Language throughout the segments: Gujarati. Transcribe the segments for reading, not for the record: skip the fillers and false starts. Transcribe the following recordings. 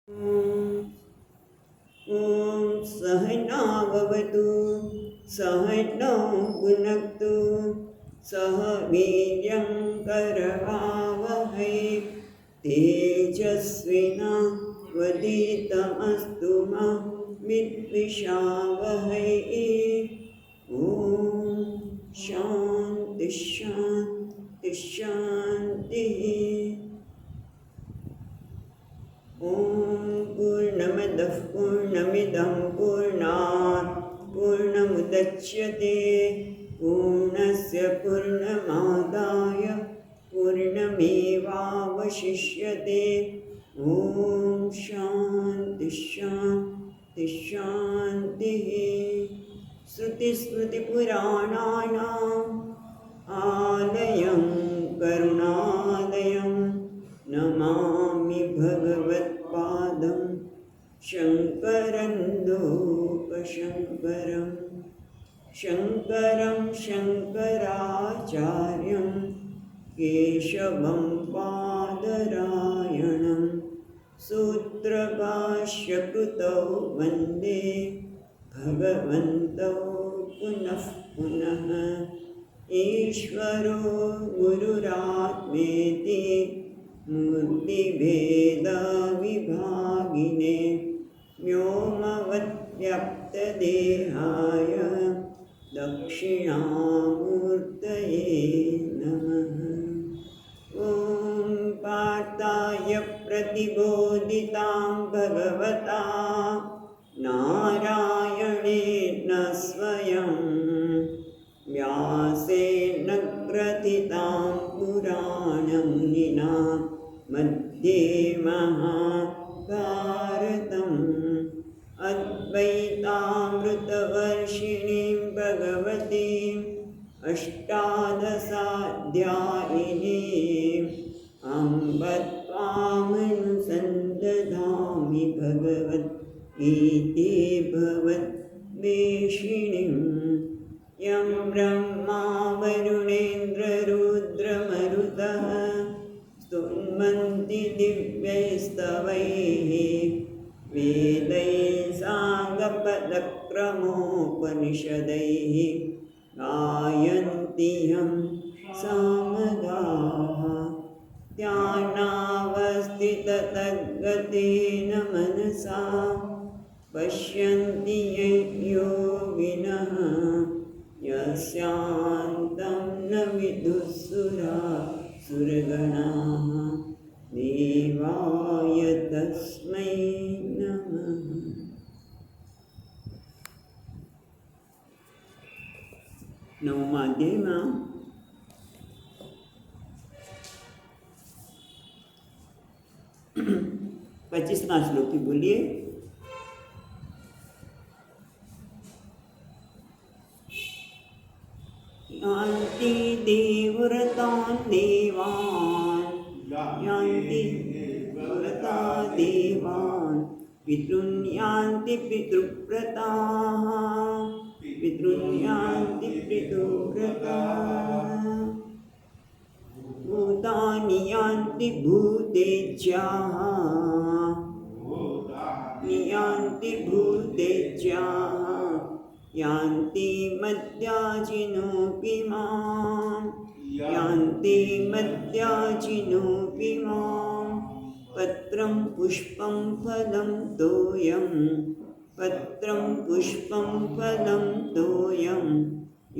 ॐ सहनाववतु सहनौ भुनक्तु सह वीर्यं करवावहै तेजस्विनावधीतमस्तु मा विद्विषावहै। ॐ शान्ति शान्ति शान्तिः। ॐ पूर्णमदः पूर्णमिदं पूर्णात् पूर्णमुदच्यते पूर्णस्य पूर्णमादाय पूर्णमेवावशिष्यते। ॐ शान्ति शान्ति शान्तिः। श्रुतिस्मृतिपुराणानाम् आलयं करुणालयं नमामि भगवत्पादं शङ्करं लोकशङ्करं शङ्करं शङ्कराचार्यं केशवं पादरायणं सूत्रभाष्यकृतौ वन्दे भगवन्तौ पुनः पुनः। ईश्वरो गुरुरात्मेति मूर्तिभेदविभागिने व्योमवद्व्याप्तदेहाय दक्षिणामूर्तये नमः। ॐ पार्थाय प्रतिबोधितां भगवता नारायणेन स्वयं व्यासेन ग्रथितां पुराणमुनिना मध्ये महाभारतम् अद्वैतामृतवर्षिणीं भगवतीम् अष्टादशाध्यायिनीम् अम्ब त्वामनुसन्दधामि भगवद्गीते भगवद्वेषिणीम्। यं ब्रह्मा वरुणेन्द्ररुद्रमरुतः स्तुन्वन्ति दिव्यैस्तवैः वेदैः साङ्गपदक्रमोपनिषदैः गायन्ति यं सामगाः। ध्यानावस्थिततद्गतेन मनसा पश्यन्ति योगिनः यस्यान्तं न विदुःसुरगणाः देवाय तस्मै नमः। नवमा अध्यायમાં 25મા શ્લોકથી બોલીએ। यान्ति देवव्रतान् देवान् यान्ति व्रता देवान् पितॄन् यान्ति पितृव्रताः पितॄन् यान्ति पितृव्रताः भूतानि यान्ति भूतेज्याः यान्ति भूतेज्याः यान्ति मद्याजिनोऽपि मां यान्ति मद्याजिनोऽपि मां पत्रं पुष्पं फलं तोयं पत्रं पुष्पं फलं तोयं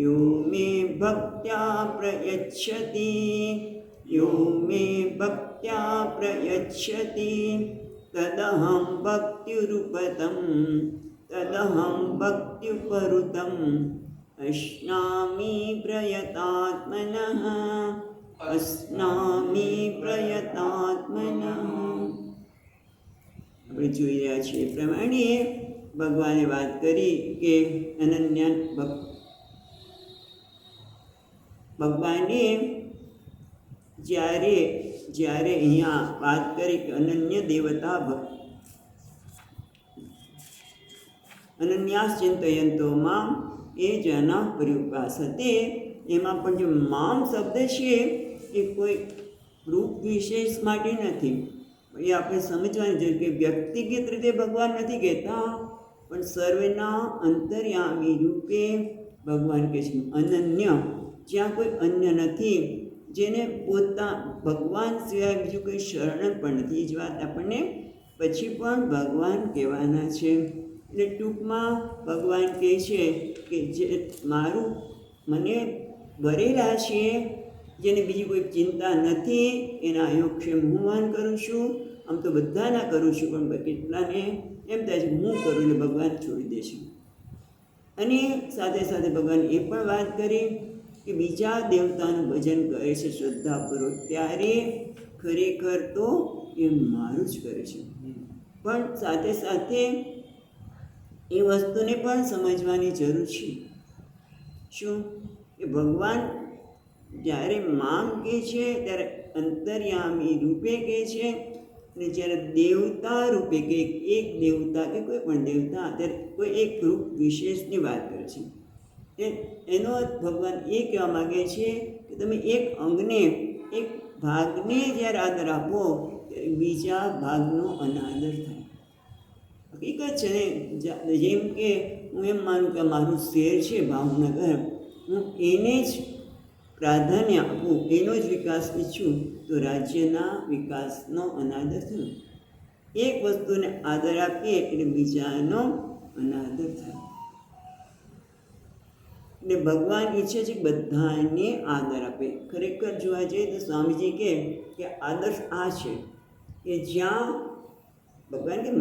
यो मे भक्त्या प्रयच्छति यो मे भक्त्या प्रयच्छति तदहं भक्त्युरुपतं तदहं भक्त्युपरुतम् अश्नामि प्रयतात्मनः अस्नामि प्रयतात्मनः। આપણે જોઈ રહ્યા છીએ એ પ્રમાણે ભગવાને વાત કરી કે અનન્ય ભગવાને જ્યારે જ્યારે અહીંયા વાત કરી કે અનન્ય દેવતા ભક્ત અનન્યાસ ચિંતયંતો મામ એ જના પર્યુપાસતે એમાં પણ જો મામ શબ્દ છે એ કોઈ રૂપ વિશેષ માટે નથી, એ આપણે સમજવાની જરૂર કે વ્યક્તિગત રીતે ભગવાન નથી કહેતા, પણ સર્વેના અંતર્યામી રૂપે ભગવાન કહે છે અનન્ય, જ્યાં કોઈ અન્ય નથી, જેને ભગવાન સિવાય બીજું કોઈ શરણ પણ નથી. એ જ વાત આપણને પછી પણ ભગવાન કહેવાના છે. એટલે ટૂંકમાં ભગવાન કહે છે કે જે મને ભરેલા છે, જેને બીજી કોઈ ચિંતા નથી, એના યોગક્ષેમ હું વહન કરું છું. આમ તો બધાના કરું છું, પણ કેટલાને એમ થાય છે હું કરું એટલે ભગવાન છોડી દે છે. અને સાથે સાથે ભગવાન એ પણ વાત કરી કે બીજા દેવતાનું ભજન કરે છે શ્રદ્ધાપૂર્વક, ત્યારે ખરેખર તો એ મારું જ કરે છે. પણ સાથે સાથે એ વસ્તુને પણ સમજવાની જરૂર છે. શું કે ભગવાન જ્યારે મામ કહે છે ત્યારે અંતર્યામી રૂપે કહે છે, અને જ્યારે દેવતા રૂપે કે એક દેવતા કે કોઈ પણ દેવતા, ત્યારે કોઈ એક રૂપ વિશેષની વાત કરે છે. એનો અર્થ ભગવાન એ કહેવા માગે છે કે તમે એક અંગને, એક ભાગને જ્યારે આદર આપો ત્યારે બીજા ભાગનો અનાદર થાય. હકીકત છે ને, જેમ કે હું એમ માનું કે મારું શહેર છે ભાવનગર, હું એને જ પ્રાધાન્ય આપું, એનો જ વિકાસ ઈચ્છું, તો રાજ્યના વિકાસનો અનાદર થયો. એક વસ્તુને આદર આપીએ એટલે બીજાનો અનાદર થાય. એટલે ભગવાન ઈચ્છે છે બધાને આદર આપે. ખરેખર જોવા જઈએ તો સ્વામીજી કહે કે આદર્શ આ છે કે જ્યાં ભગવાન કે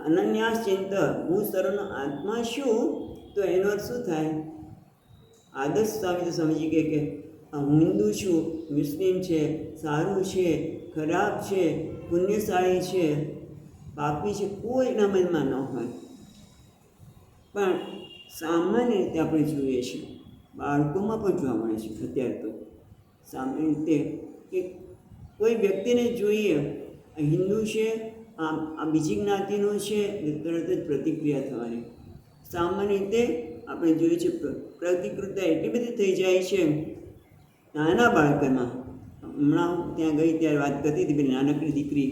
અનન્યાસ ચિંત, હું સર્વનો આત્મા છું, તો એનો અર્થ શું થાય? આદર્શ સ્વામીજી કહે કે હું હિન્દુ છું, મુસ્લિમ છે, સારું છે, ખરાબ છે, પુણ્યશાળી છે, પાપી છે, કોઈના મનમાં ન હોય. પણ સામાન્ય રીતે આપણે જોઈએ છીએ, બાળકોમાં પણ જોવા મળે છે અત્યારે તો સામાન્ય રીતે કે કોઈ વ્યક્તિને જોઈએ હિન્દુ છે, આ બીજી જ્ઞાતિનો છે, તરત જ પ્રતિક્રિયા થવાની. સામાન્ય રીતે આપણે જોઈએ છીએ પ્રતિક્રિયા એટલી બધી થઈ જાય છે નાના બાળકોમાં. હમણાં હું ત્યાં ગઈ ત્યારે વાત કરતી હતી, પેલી નાનકડી દીકરી,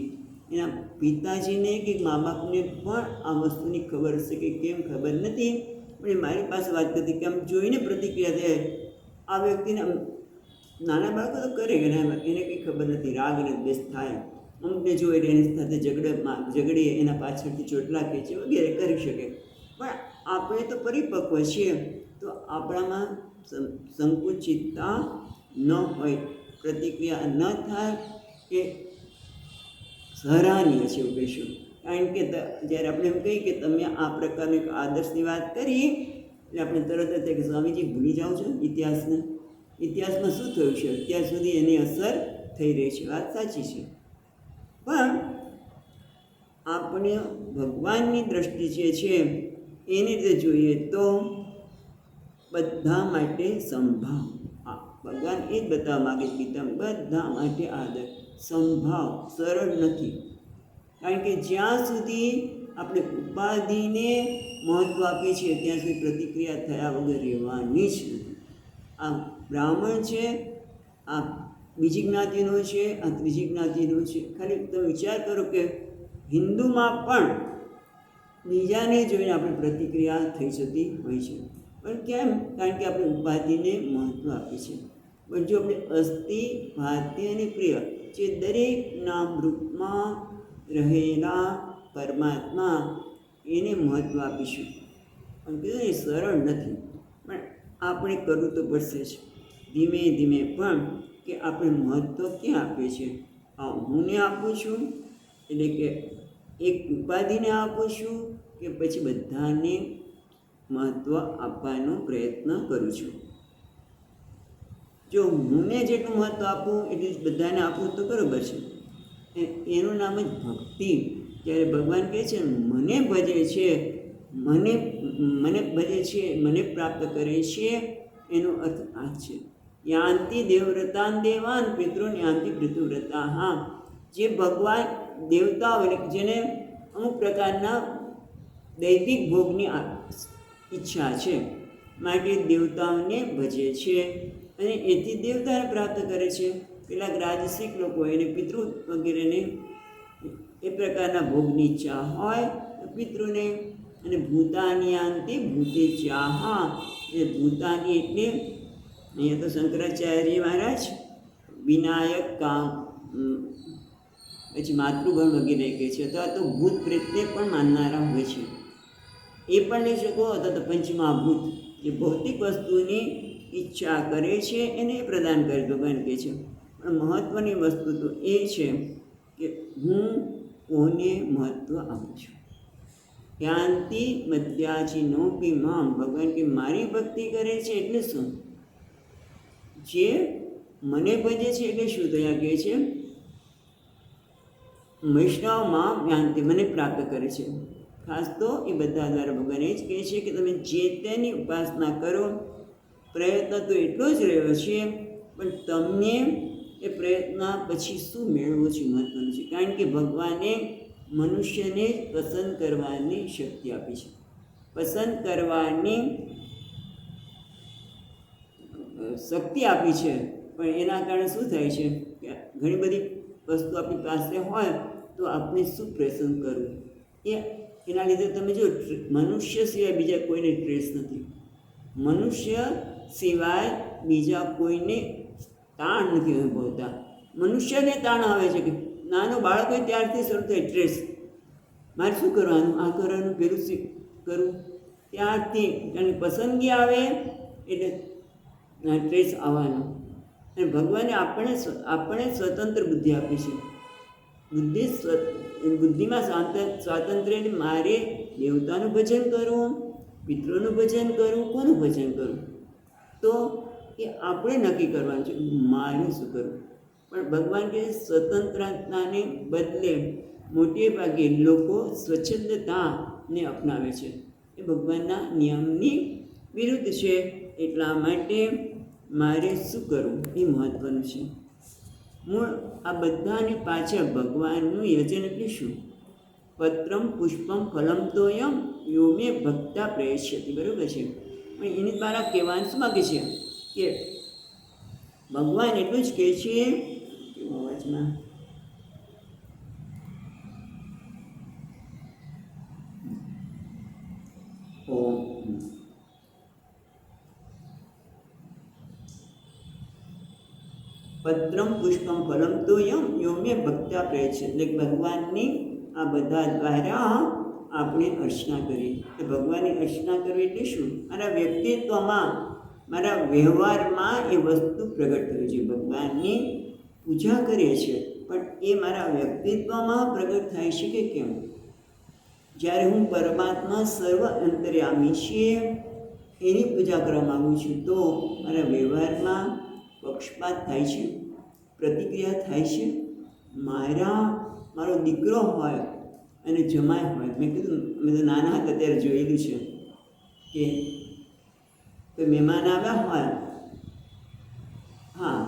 એના પિતાજીને કે મા બાપને પણ આ વસ્તુની ખબર હશે કે કેમ ખબર નથી, પણ એ મારી પાસે વાત કરતી કે આમ જોઈને પ્રતિક્રિયા થાય. આ વ્યક્તિને નાના બાળકો તો કરે કે એને કંઈ ખબર નથી, રાગ અને દ્વેષ થાય, અમુકને જોઈએ એની સાથે ઝઘડીએ, એના પાછળથી ચોટલા ખેંચે વગેરે કરી શકે. પણ આપણે તો પરિપક્વ છીએ, તો આપણામાં સંકુચિતતા ન હોય, પ્રતિક્રિયા ન થાય કે સરાહનીય છે એવું કહીશું. કારણ કે જ્યારે આપણે એમ કહીએ કે તમે આ પ્રકારની એક આદર્શની વાત કરી, એટલે આપણે તરત જ કે સ્વામીજી ભૂલી જાઓ છો ઇતિહાસને. ઇતિહાસમાં શું થયું છે અત્યાર સુધી, એની અસર થઈ રહી છે. વાત સાચી છે, પણ આપણે ભગવાનની દ્રષ્ટિ જે છે એની રીતે જોઈએ તો બધા માટે સંભાવ. ભગવાન એ જ બતાવવા માગે છે કે બધા માટે આદર. સંભાવ સરળ નથી, કારણ કે જ્યાં સુધી આપણે ઉપાધિને મહત્ત્વ આપીએ છીએ ત્યાં સુધી પ્રતિક્રિયા થયા વગર રહેવાની જ નથી. આ બ્રાહ્મણ છે, આ બીજી જ્ઞાતિનો છે, આ ત્રીજી જ્ઞાતિનો છે. ખાલી તમે વિચાર કરો કે હિન્દુમાં પણ બીજાને જોઈને આપણે પ્રતિક્રિયા થઈ જતી હોય છે. પણ કેમ? કારણ કે આપણે ઉપાધિને મહત્ત્વ આપીએ છીએ. પણ જો આપણે અસ્થિ, ભાત્ય અને પ્રિય, જે દરેકના રૂપમાં રહેલા પરમાત્મા, એને મહત્ત્વ આપીશું. પણ કીધું એ સરળ નથી, પણ આપણે કરવું તો પડશે જ ધીમે ધીમે. પણ કે આપણે મહત્ત્વ ક્યાં આપીએ છીએ? આ હુંને આપું છું, એટલે કે એક ઉપાધિને આપું છું, કે પછી બધાને મહત્ત્વ આપવાનો પ્રયત્ન કરું છું. જો હુંને જેટલું મહત્ત્વ આપું એટલે બધાને આપવું તો બરાબર છે, એનું નામ જ ભક્તિ. જ્યારે ભગવાન કહે છે મને ભજે છે, મને ભજે છે, મને પ્રાપ્ત કરે છે, એનો અર્થ આ છે. યાંતિ દેવવ્રતાન દેવાન પિતૃન યાંતિ પિતૃવ્રતા. હા, જે ભગવાન દેવતાઓ એટલે જેને અમુક પ્રકારના દૈવિક ભોગની ઈચ્છા છે, માટે દેવતાઓને ભજે છે અને એથી દેવતાને પ્રાપ્ત કરે છે. કેટલાક રાજસિક લોકો એને પિતૃ વગેરેને એ પ્રકારના ભોગની ઈચ્છા હોય તો પિતૃને, અને ભૂતાનિયાંતિ ભૂતે ચાહા, એ ભૂતાની એટલે અહીંયા તો શંકરાચાર્ય મહારાજ વિનાયક કામ પછી માતૃગણ વગેરે કહે છે, અથવા તો ભૂત પ્રેતને પણ માનનારા હોય છે, એ પણ લઈ શકો. અથવા તો પંચમહાભૂત જે ભૌતિક વસ્તુની ઈચ્છા કરે છે એને પ્રદાન કરે ભગવાન કહે છે. પણ મહત્ત્વની વસ્તુ તો એ છે કે હું કોને મહત્ત્વ આપું છું. યાંતિ મધ્યાચિનોપી મામ, ભગવાન કે મારી ભક્તિ કરે છે એટલે શું? જે મને ભજે છે એટલે શું? તો અહીંયા કહે છે વૈષ્ણવમાં યાંતિ, મને પ્રાપ્ત કરે છે. ખાસ તો એ બધા દ્વારા ભગવાન એ જ કહે છે કે તમે જે તેની ઉપાસના કરો. પ્રયત્ન તો એટલો જ રહ્યો છે, પણ તમને એ પ્રયત્ન પછી શું મેળવવું છે મહત્ત્વનું છે. કારણ કે ભગવાને મનુષ્યને પસંદ કરવાની શક્તિ આપી છે, પસંદ કરવાની શક્તિ આપી છે. પણ એના કારણે શું થાય છે કે ઘણી બધી વસ્તુ આપણી પાસે હોય તો આપણે શું પસંદ કરવું, એના લીધે તમે જો મનુષ્ય સિવાય બીજા કોઈને ટ્રેસ નથી. મનુષ્ય સિવાય બીજા કોઈને તાણ નથી અનુભવતા. મનુષ્યને તાણ આવે છે કે નાનો બાળક હોય ત્યારથી શરૂ થાય ટ્રેસ, મારે શું કરવાનું, આ કરવાનું, પેલું શું કરવું, ત્યારથી કારણ કે પસંદગી આવે એટલે ટ્રેસ આવવાનો. અને ભગવાને આપણે સ્વતંત્ર બુદ્ધિ આપી છે. બુદ્ધિમાં સ્વાતંત્ર્ય એટલે મારે દેવતાનું ભજન કરવું, પિતૃનું ભજન કરવું, કોનું ભજન કરવું, તો એ આપણે નક્કી કરવાનું છે મારે શું કરવું. પણ ભગવાન કે સ્વતંત્રતાને બદલે મોટે ભાગે લોકો સ્વચ્છંદતાને અપનાવે છે. એ ભગવાનના નિયમની વિરુદ્ધ છે. એટલા માટે મારે શું કરવું એ મહત્ત્વનું છે. મૂળ આ બધાની પાછળ ભગવાનનું યજન એટલે શું? પત્રમ પુષ્પમ ફલમ તોયમ યોમે ભક્તા પ્રયશ્યતિ, બરાબર છે. પણ એની દ્વારા કહેવાનું શું માગે છે કે ભગવાન એટલું જ કહે છે અવાજમાં પત્રમ પુષ્પમ ફલમ તોયમ યોમે ભક્તા પ્રયશ્યતિ, એટલે ભગવાનની આ બધા દ્વારા આપણે અર્ચના કરીએ. તો ભગવાનની અર્ચના કરવી એટલે શું? મારા વ્યક્તિત્વમાં, મારા વ્યવહારમાં એ વસ્તુ પ્રગટ થવી છે. ભગવાનની પૂજા કરીએ છીએ પણ એ મારા વ્યક્તિત્વમાં પ્રગટ થાય છે કે કેમ? જ્યારે હું પરમાત્મા સર્વ અંતર્યામી છે એની પૂજા કરવા માગું છું તો મારા વ્યવહારમાં પક્ષપાત થાય છે, પ્રતિક્રિયા થાય છે. મારો દીકરો હોય અને જમાઈ હોય, મેં કીધું અમે તો નાના હતા ત્યારે જોયેલું છે કે કોઈ મહેમાન આવ્યા હોય, હા,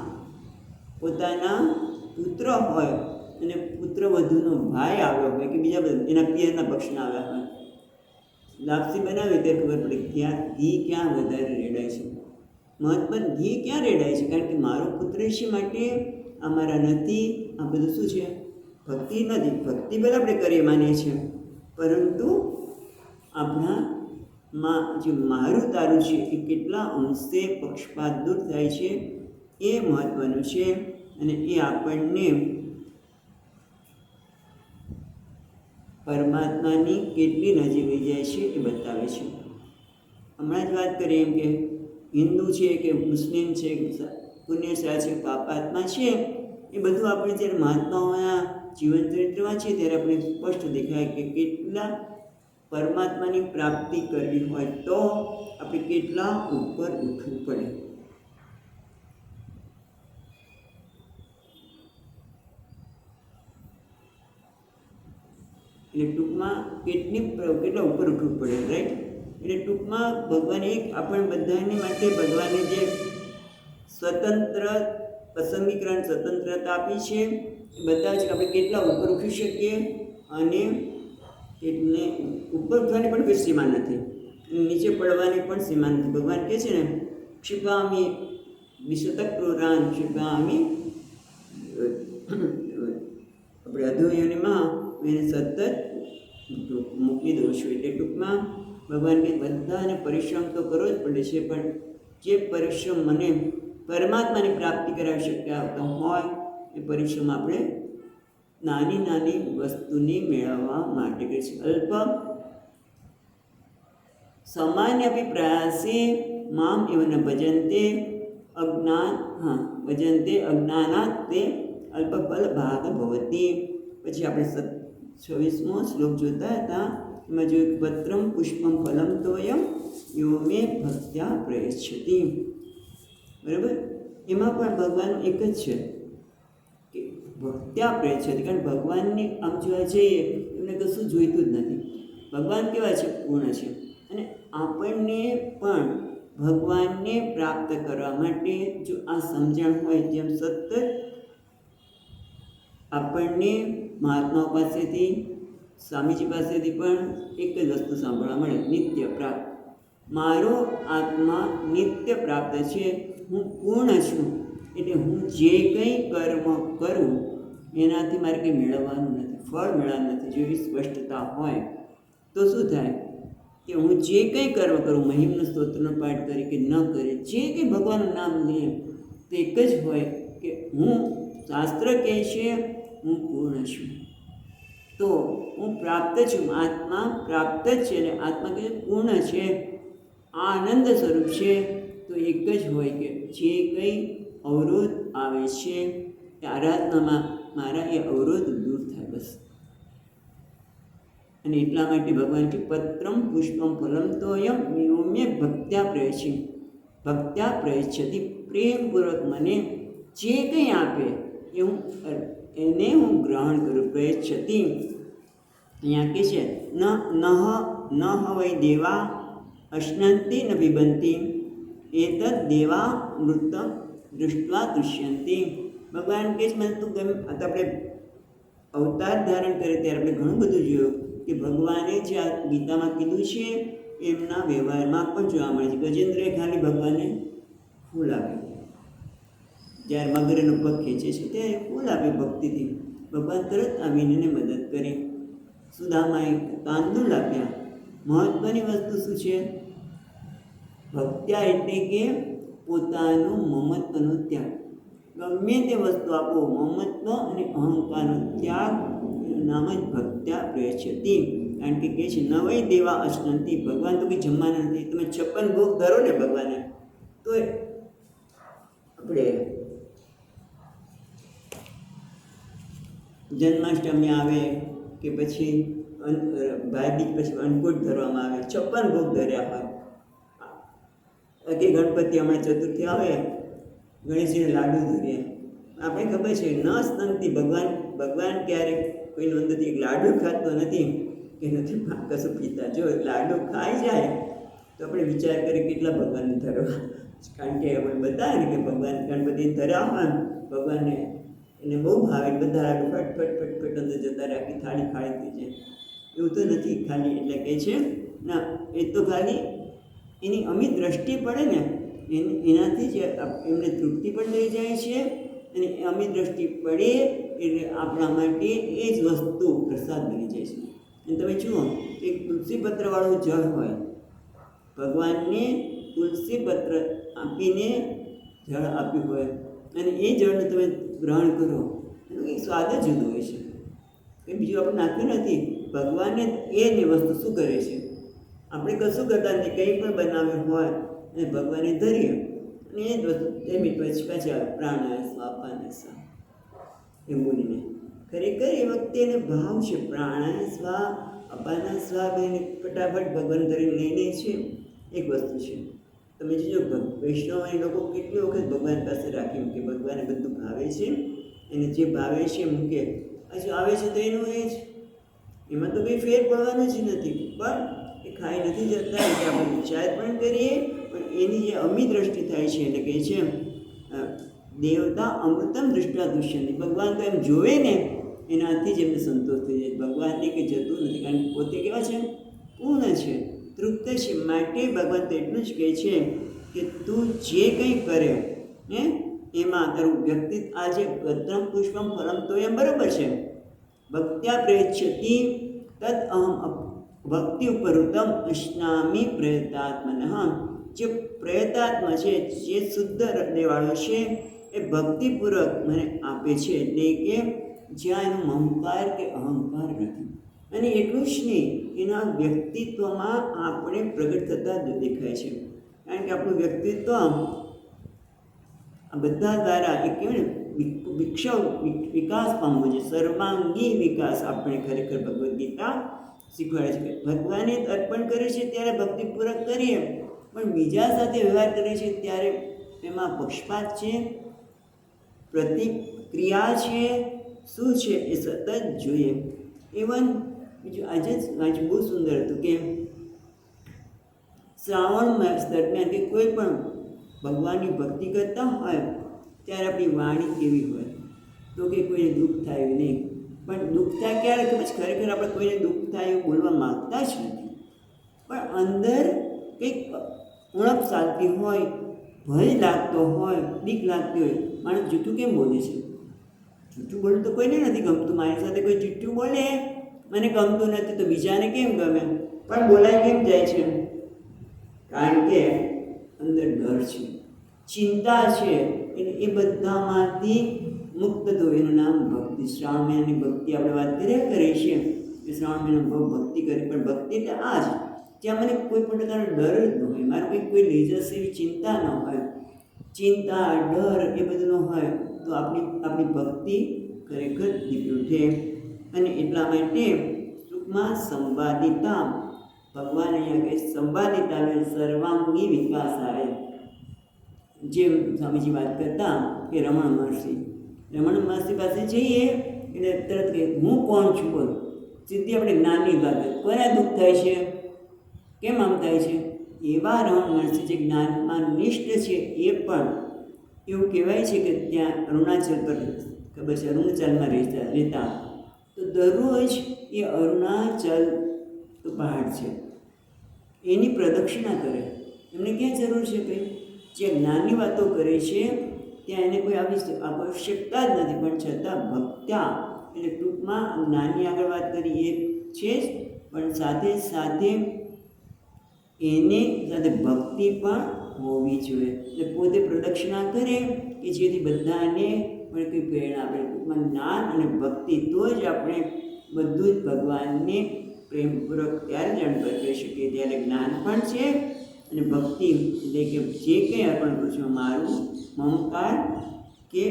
પોતાના પુત્ર હોય અને પુત્રવધૂનો ભાઈ આવ્યો હોય કે બીજા બધા એના પિયરના પક્ષના આવ્યા હોય, લાપસી બનાવી ત્યારે ખબર પડે ઘી ક્યાં વધારે રેડાય છે. મહત્વ ઘી ક્યાં રેડાય છે? કારણ કે મારો પુત્ર છે માટે અમારા નથી. આ બધું શું છે? ભક્તિ નથી. ભક્તિ બધા આપણે કરીએ માનીએ છીએ, પરંતુ આપણામાં જે મારું તારું છે એ કેટલા અંશે પક્ષપાત દૂર થાય છે એ મહત્ત્વનું છે. અને એ આપણને પરમાત્માની કેટલી નજીક લઈ જાય છે એ બતાવે છે. હમણાં જ વાત કરીએ એમ કે હિન્દુ છે કે મુસ્લિમ છે, પુણ્યશાળી છે, પાપાત્મા છે, એ બધું આપણે જ્યારે મહાત્માઓના જીવન ચરિત્ર વાંચીએ ત્યારે આપણે સ્પષ્ટ દેખાય કે કેટલા પરમાત્માની પ્રાપ્તિ કરવી હોય તો આપણે કેટલા ઉપર ઉઠવું પડે. એટલે ટૂંકમાં કેટલા ઉપર ઉઠવું પડે, રાઈટ? એટલે ટૂંકમાં ભગવાને આપણે બધાને માટે ભગવાને જે સ્વતંત્ર પસંદગી કરવાની સ્વતંત્રતા આપી છે એ બતાવે છે કે આપણે કેટલા ઉપર ઉઠી શકીએ. અને એટલે ઉપર ઉઠવાની પણ કોઈ સીમા નથી, નીચે પડવાની પણ સીમા નથી. ભગવાન કહે છે ને ક્ષિપામી વિશતક્રૂરાન ક્ષિપામી, આપણે અધોયોનિમાં એને સતત મૂકી દઉં છું. એટલે ટૂંકમાં ભગવાન કે બધાને પરિશ્રમ તો કરવો જ પડે છે, પણ જે પરિશ્રમ મને પરમાત્માની પ્રાપ્તિ કરાવી શકે આવતો હોય એ પરિશ્રમ આપણે નાની નાની વસ્તુને મેળવવા માટે કરીએ છીએ. અલ્પ સામાન્ય પ્રયાસે મામ એવન ભજન્તે ભજન્તે અજ્ઞાનાત તે અલ્પફલ ભાગ ભવતી. પછી આપણે 26મો શ્લોક જોતા હતા, એમાં જોયું કે પત્રમ પુષ્પમ ફલમ તોયમ યો મે ભક્ત્યા પ્રયચ્છતિ. બરાબર, એમાં પણ ભગવાનનું એક જ છે કે ભક્ત્યા પ્રયચ્છતિ. કારણ ભગવાનને આમ જોવા જઈએ એમને કશું જોઈતું જ નથી. ભગવાન કેવા છે? પૂર્ણ છે. અને આપણને પણ ભગવાનને પ્રાપ્ત કરવા માટે જો આ સમજણ હોય, જેમ સતત આપણને મહાત્માઓ પાસેથી, સ્વામીજી પાસેથી પણ એક જ વસ્તુ સાંભળવા મળે, નિત્ય પ્રાપ્ત. મારો આત્મા નિત્ય પ્રાપ્ત છે, હું પૂર્ણ છું. એટલે હું જે કંઈ કર્મ કરું એનાથી મારે કંઈ મેળવવાનું નથી, ફળ મેળવવાનું નથી. જો એવી સ્પષ્ટતા હોય તો શું થાય કે હું જે કંઈ કર્મ કરું, મહિમનો સ્તોત્રનો પાઠ કરે કે ન કરે, જે કંઈ ભગવાનનું નામ લે, તો એક જ હોય કે હું, શાસ્ત્ર કહે છે હું પૂર્ણ છું, તો હું પ્રાપ્ત છું. આત્મા પ્રાપ્ત જ છે અને આત્મા કે પૂર્ણ છે, આનંદ સ્વરૂપ છે. તો એક જ હોય કે જે કંઈ અવરોધ આવે છે એ આરાધનામાં મારા એ અવરોધ દૂર થાય, બસ. અને એટલા માટે ભગવાન કે પત્રમ પુષ્પમ ફલમ તોયમ મે ભક્ત્યા પ્રયચ્છતિ. પ્રેમપૂર્વક મને જે કંઈ આપે એને હું ગ્રહણ કરું. પ્રયચ્છતિ અહીંયા કે છે ન હવૈ દેવા અશ્નંતિ ન પિબંતી એતદ દેવા મૃત દૃષ્ટવા તુષ્યંતિ. ભગવાન કે છે મને તું ગમે. આપણે અવતાર ધારણ કરે ત્યારે આપણે ઘણું બધું જોયું કે ભગવાને જે આ ગીતામાં કીધું છે એમના વ્યવહારમાં પણ જોવા મળે છે. ગજેન્દ્રએ ખાલી ભગવાનને ફૂલ આપ્યું, જ્યારે મગરનો પગ ખેંચે છે ત્યારે ફૂલ આપ્યું ભક્તિથી, ભગવાન તરત આવીને એને મદદ કરી. સુદામાએ તાંદુલ આપ્યા. મહત્વની વસ્તુ શું છે? ભક્ત્યા એટલે કે પોતાનું મમત્વનો ત્યાગ. ગમે તે વસ્તુ આપો, મમત્વ અને અહંકારનો ત્યાગ, એનું નામ જ ભક્ત્યા પ્રયચ્છતિ. કારણ કે કહે છે નવય દેવા અશ્નંતિ. ભગવાન તો કંઈ જમવાના નથી. તમે 56 ભોગ ધરો ને ભગવાને, તો આપણે જન્માષ્ટમી આવે કે પછી ભાઈબીજ પછી અન્નકૂટ ધરવામાં આવે, 56 ભોગ ધર્યા હોય. કે ગણપતિ હમણાં ચતુર્થી આવે, ગણેશજીને લાડુ ધરીએ. આપણે ખબર છે ન સ્તનથી ભગવાન ક્યારેક કોઈનું અંદરથી એક લાડુ ખાતો નથી કે નથી કશું પીતા. જો લાડુ ખાઈ જાય તો આપણે વિચાર કરીએ કેટલા ભગવાનને ધરવા. કારણ કે આપણે બતાવે ને કે ભગવાન ગણપતિને ધર્યા હોય, ભગવાનને એને બહુ ભાવે, બધા લાડુ ફટ અંદર જતા રહે, આખી થાળી ખાલી થઈ જાય. એવું તો નથી. ખાલી એટલે કહે છે ના, એ તો ખાલી એની અમી દ્રષ્ટિ પડે ને એનાથી જ એમને તૃપ્તિ પણ થઈ જાય છે. અને અમી દ્રષ્ટિ પડે એટલે આપણા માટે એ જ વસ્તુ પ્રસાદ બની જાય છે. અને તમે જુઓ એક તુલસી પત્રવાળું જળ હોય, ભગવાનને તુલસી પત્ર આપીને જળ આપ્યું હોય અને એ જળને તમે ગ્રહણ કરો, એનો એક સ્વાદ જ જુદો હોય છે. કંઈ બીજું આપણે નાખ્યું નથી. ભગવાનને એની વસ્તુ શું કરે છે? આપણે કશું કરતા નથી. કંઈ પણ બનાવ્યું હોય અને ભગવાનને ધરીએ અને એ જ વસ્તુ એમ પછી પાછા પ્રાણાય સ્વાપાને સ્વા એમ બોલીને ખરેખર એ વખતે એને ભાવ છે. પ્રાણાય સ્વા અપાના સ્વા એને ફટાફટ ભગવાન ધરીને લઈને છે. એક વસ્તુ છે. તમે જોજો વૈષ્ણવ લોકો કેટલી વખત ભગવાન પાસે રાખી મૂકે. ભગવાનને બધું ભાવે છે, એને જે ભાવે છે મૂકે. હજુ આવે છે તો એનું એ જ, એમાં તો કંઈ ફેર પડવાનું જ નથી. પણ એ ખાઈ નથી જતા એટલે આપણે વિચાર પણ કરીએ, પણ એની જે અમી દ્રષ્ટિ થાય છે એટલે કહે છે દેવતા અમૃતમ દૃષ્ટા દુષ્યંતિ. ભગવાન તો એમ જોવે ને એનાથી જ એમને સંતોષ થઈ જાય. ભગવાનને કંઈ જતું નથી, કારણ કે પોતે કેવા છે? પૂર્ણ છે, તૃપ્ત છે. માટે ભગવાન તો એટલું જ કહે છે કે તું જે કંઈ કરે ને એમાં તારું વ્યક્તિત્વ, આ જે પત્રમ પુષ્પમ ફલમ તો એમ બરાબર છે, ભક્ત્યા પ્રયચ્છતિ તદ અહમ ભક્તિ ઉપરુતમ અશ્નામી પ્રયતાત્મન. જે પ્રયતાત્મ છે, જે શુદ્ધ હૃદયવાળો છે, એ ભક્તિપૂર્વક મને આપે છે. એટલે કે જ્યાં એનો મમકાર કે અહંકાર નથી. અને એટલું જ નહીં, એના વ્યક્તિત્વમાં આપણે પ્રગટ થતા દેખાય છે. કારણ કે આપણું વ્યક્તિત્વ આ બધા દ્વારા એ કહેવાય ને વિકાસ પામવો છે, સર્વાંગી વિકાસ. આપણે ખરેખર ભગવદ્ ગીતા શીખવાડે છે. ભગવાને અર્પણ કરે છે ત્યારે ભક્તિપૂર્વક કરીએ, પણ બીજા સાથે વ્યવહાર કરે છે ત્યારે એમાં પક્ષપાત છે, પ્રતિક્રિયા છે, શું છે એ સતત જોઈએ. ઇવન બીજું આજે બહુ સુંદર હતું કે શ્રાવણ માસ દરમિયાન કે કોઈ પણ ભગવાનની ભક્તિ કરતા હોય ત્યારે આપણી વાણી કેવી હોય, તો કે કોઈને દુઃખ થાય નહીં. પણ દુઃખ થાય ક્યારે કે પછી ખરેખર આપણે કોઈને દુઃખ થાય એવું બોલવા માગતા જ નથી, પણ અંદર કંઈક ઉણપ ચાલતી હોય, ભય લાગતો હોય, બીક લાગતી હોય. માણસ જૂઠું કેમ બોલે છે? જૂઠું બોલવું તો કોઈને નથી ગમતું. મારી સાથે કોઈ જૂઠું બોલે, મને ગમતું નથી, તો બીજાને કેમ ગમે? પણ બોલાય કેમ જાય છે? કારણ કે અંદર ડર છે, ચિંતા છે. એટલે એ બધામાંથી મુક્ત થવું, એનું નામ ભક્તિ. શ્રાવણ મહિનાની ભક્તિ આપણે વાત કર્યા કરીએ છીએ કે શ્રાવણ મહિનામાં બહુ ભક્તિ કરી, પણ ભક્તિ એટલે આ જ જ્યાં મને કોઈ પણ પ્રકારનો ડર જ ન હોય, મારે કોઈ લઈ જશે એવી ચિંતા ન હોય. ચિંતા, ડર એ બધું ન હોય તો આપણી ભક્તિ ખરેખર દીપી ઉઠે. અને એટલા માટે ટૂંકમાં સંવાદિતા, ભગવાન અહીંયા કહે સંવાદિતા આવે, સર્વાંગી વિકાસ આવે. જેમ સ્વામીજી વાત કરતા કે રમણ મહર્ષિ પાસે જઈએ એટલે તરત કહે હું કોણ છું, બોલ. સીધી આપણે જ્ઞાનની વાત. કોને દુઃખ થાય છે, કેમ આમ થાય છે? એવા રમણ મહર્ષિ જે જ્ઞાનમાં નિષ્ઠ છે, એ પણ એવું કહેવાય છે કે ત્યાં અરુણાચલ પર, ખબર છે, અરુણાચલમાં રહેતા. તો દરરોજ એ અરુણાચલ તો પહાડ છે, એની પ્રદક્ષિણા કરે. એમને ક્યાં જરૂર છે કંઈ? જે જ્ઞાનની વાતો કરે છે ત્યાં એને કોઈ આવશ્યકતા જ નથી, પણ છતાં ભક્ત્યા એટલે ટૂંકમાં જ્ઞાનની આગળ વાત કરી એ છે જ, પણ સાથે સાથે એને સાથે ભક્તિ પણ હોવી જોઈએ. એટલે પોતે પ્રદક્ષિણા કરે કે જેથી બધાને પણ કંઈ પ્રેરણા આપે. ટૂંકમાં જ્ઞાન અને ભક્તિ, તો જ આપણે બધું જ ભગવાનને પ્રેમપૂર્વક ત્યારે જ અર્પણ કરી શકીએ. ત્યારે જ્ઞાન પણ છે અને ભક્તિ, એટલે કે જે કંઈ અર્પણ કરું છું મારું મમકાર કે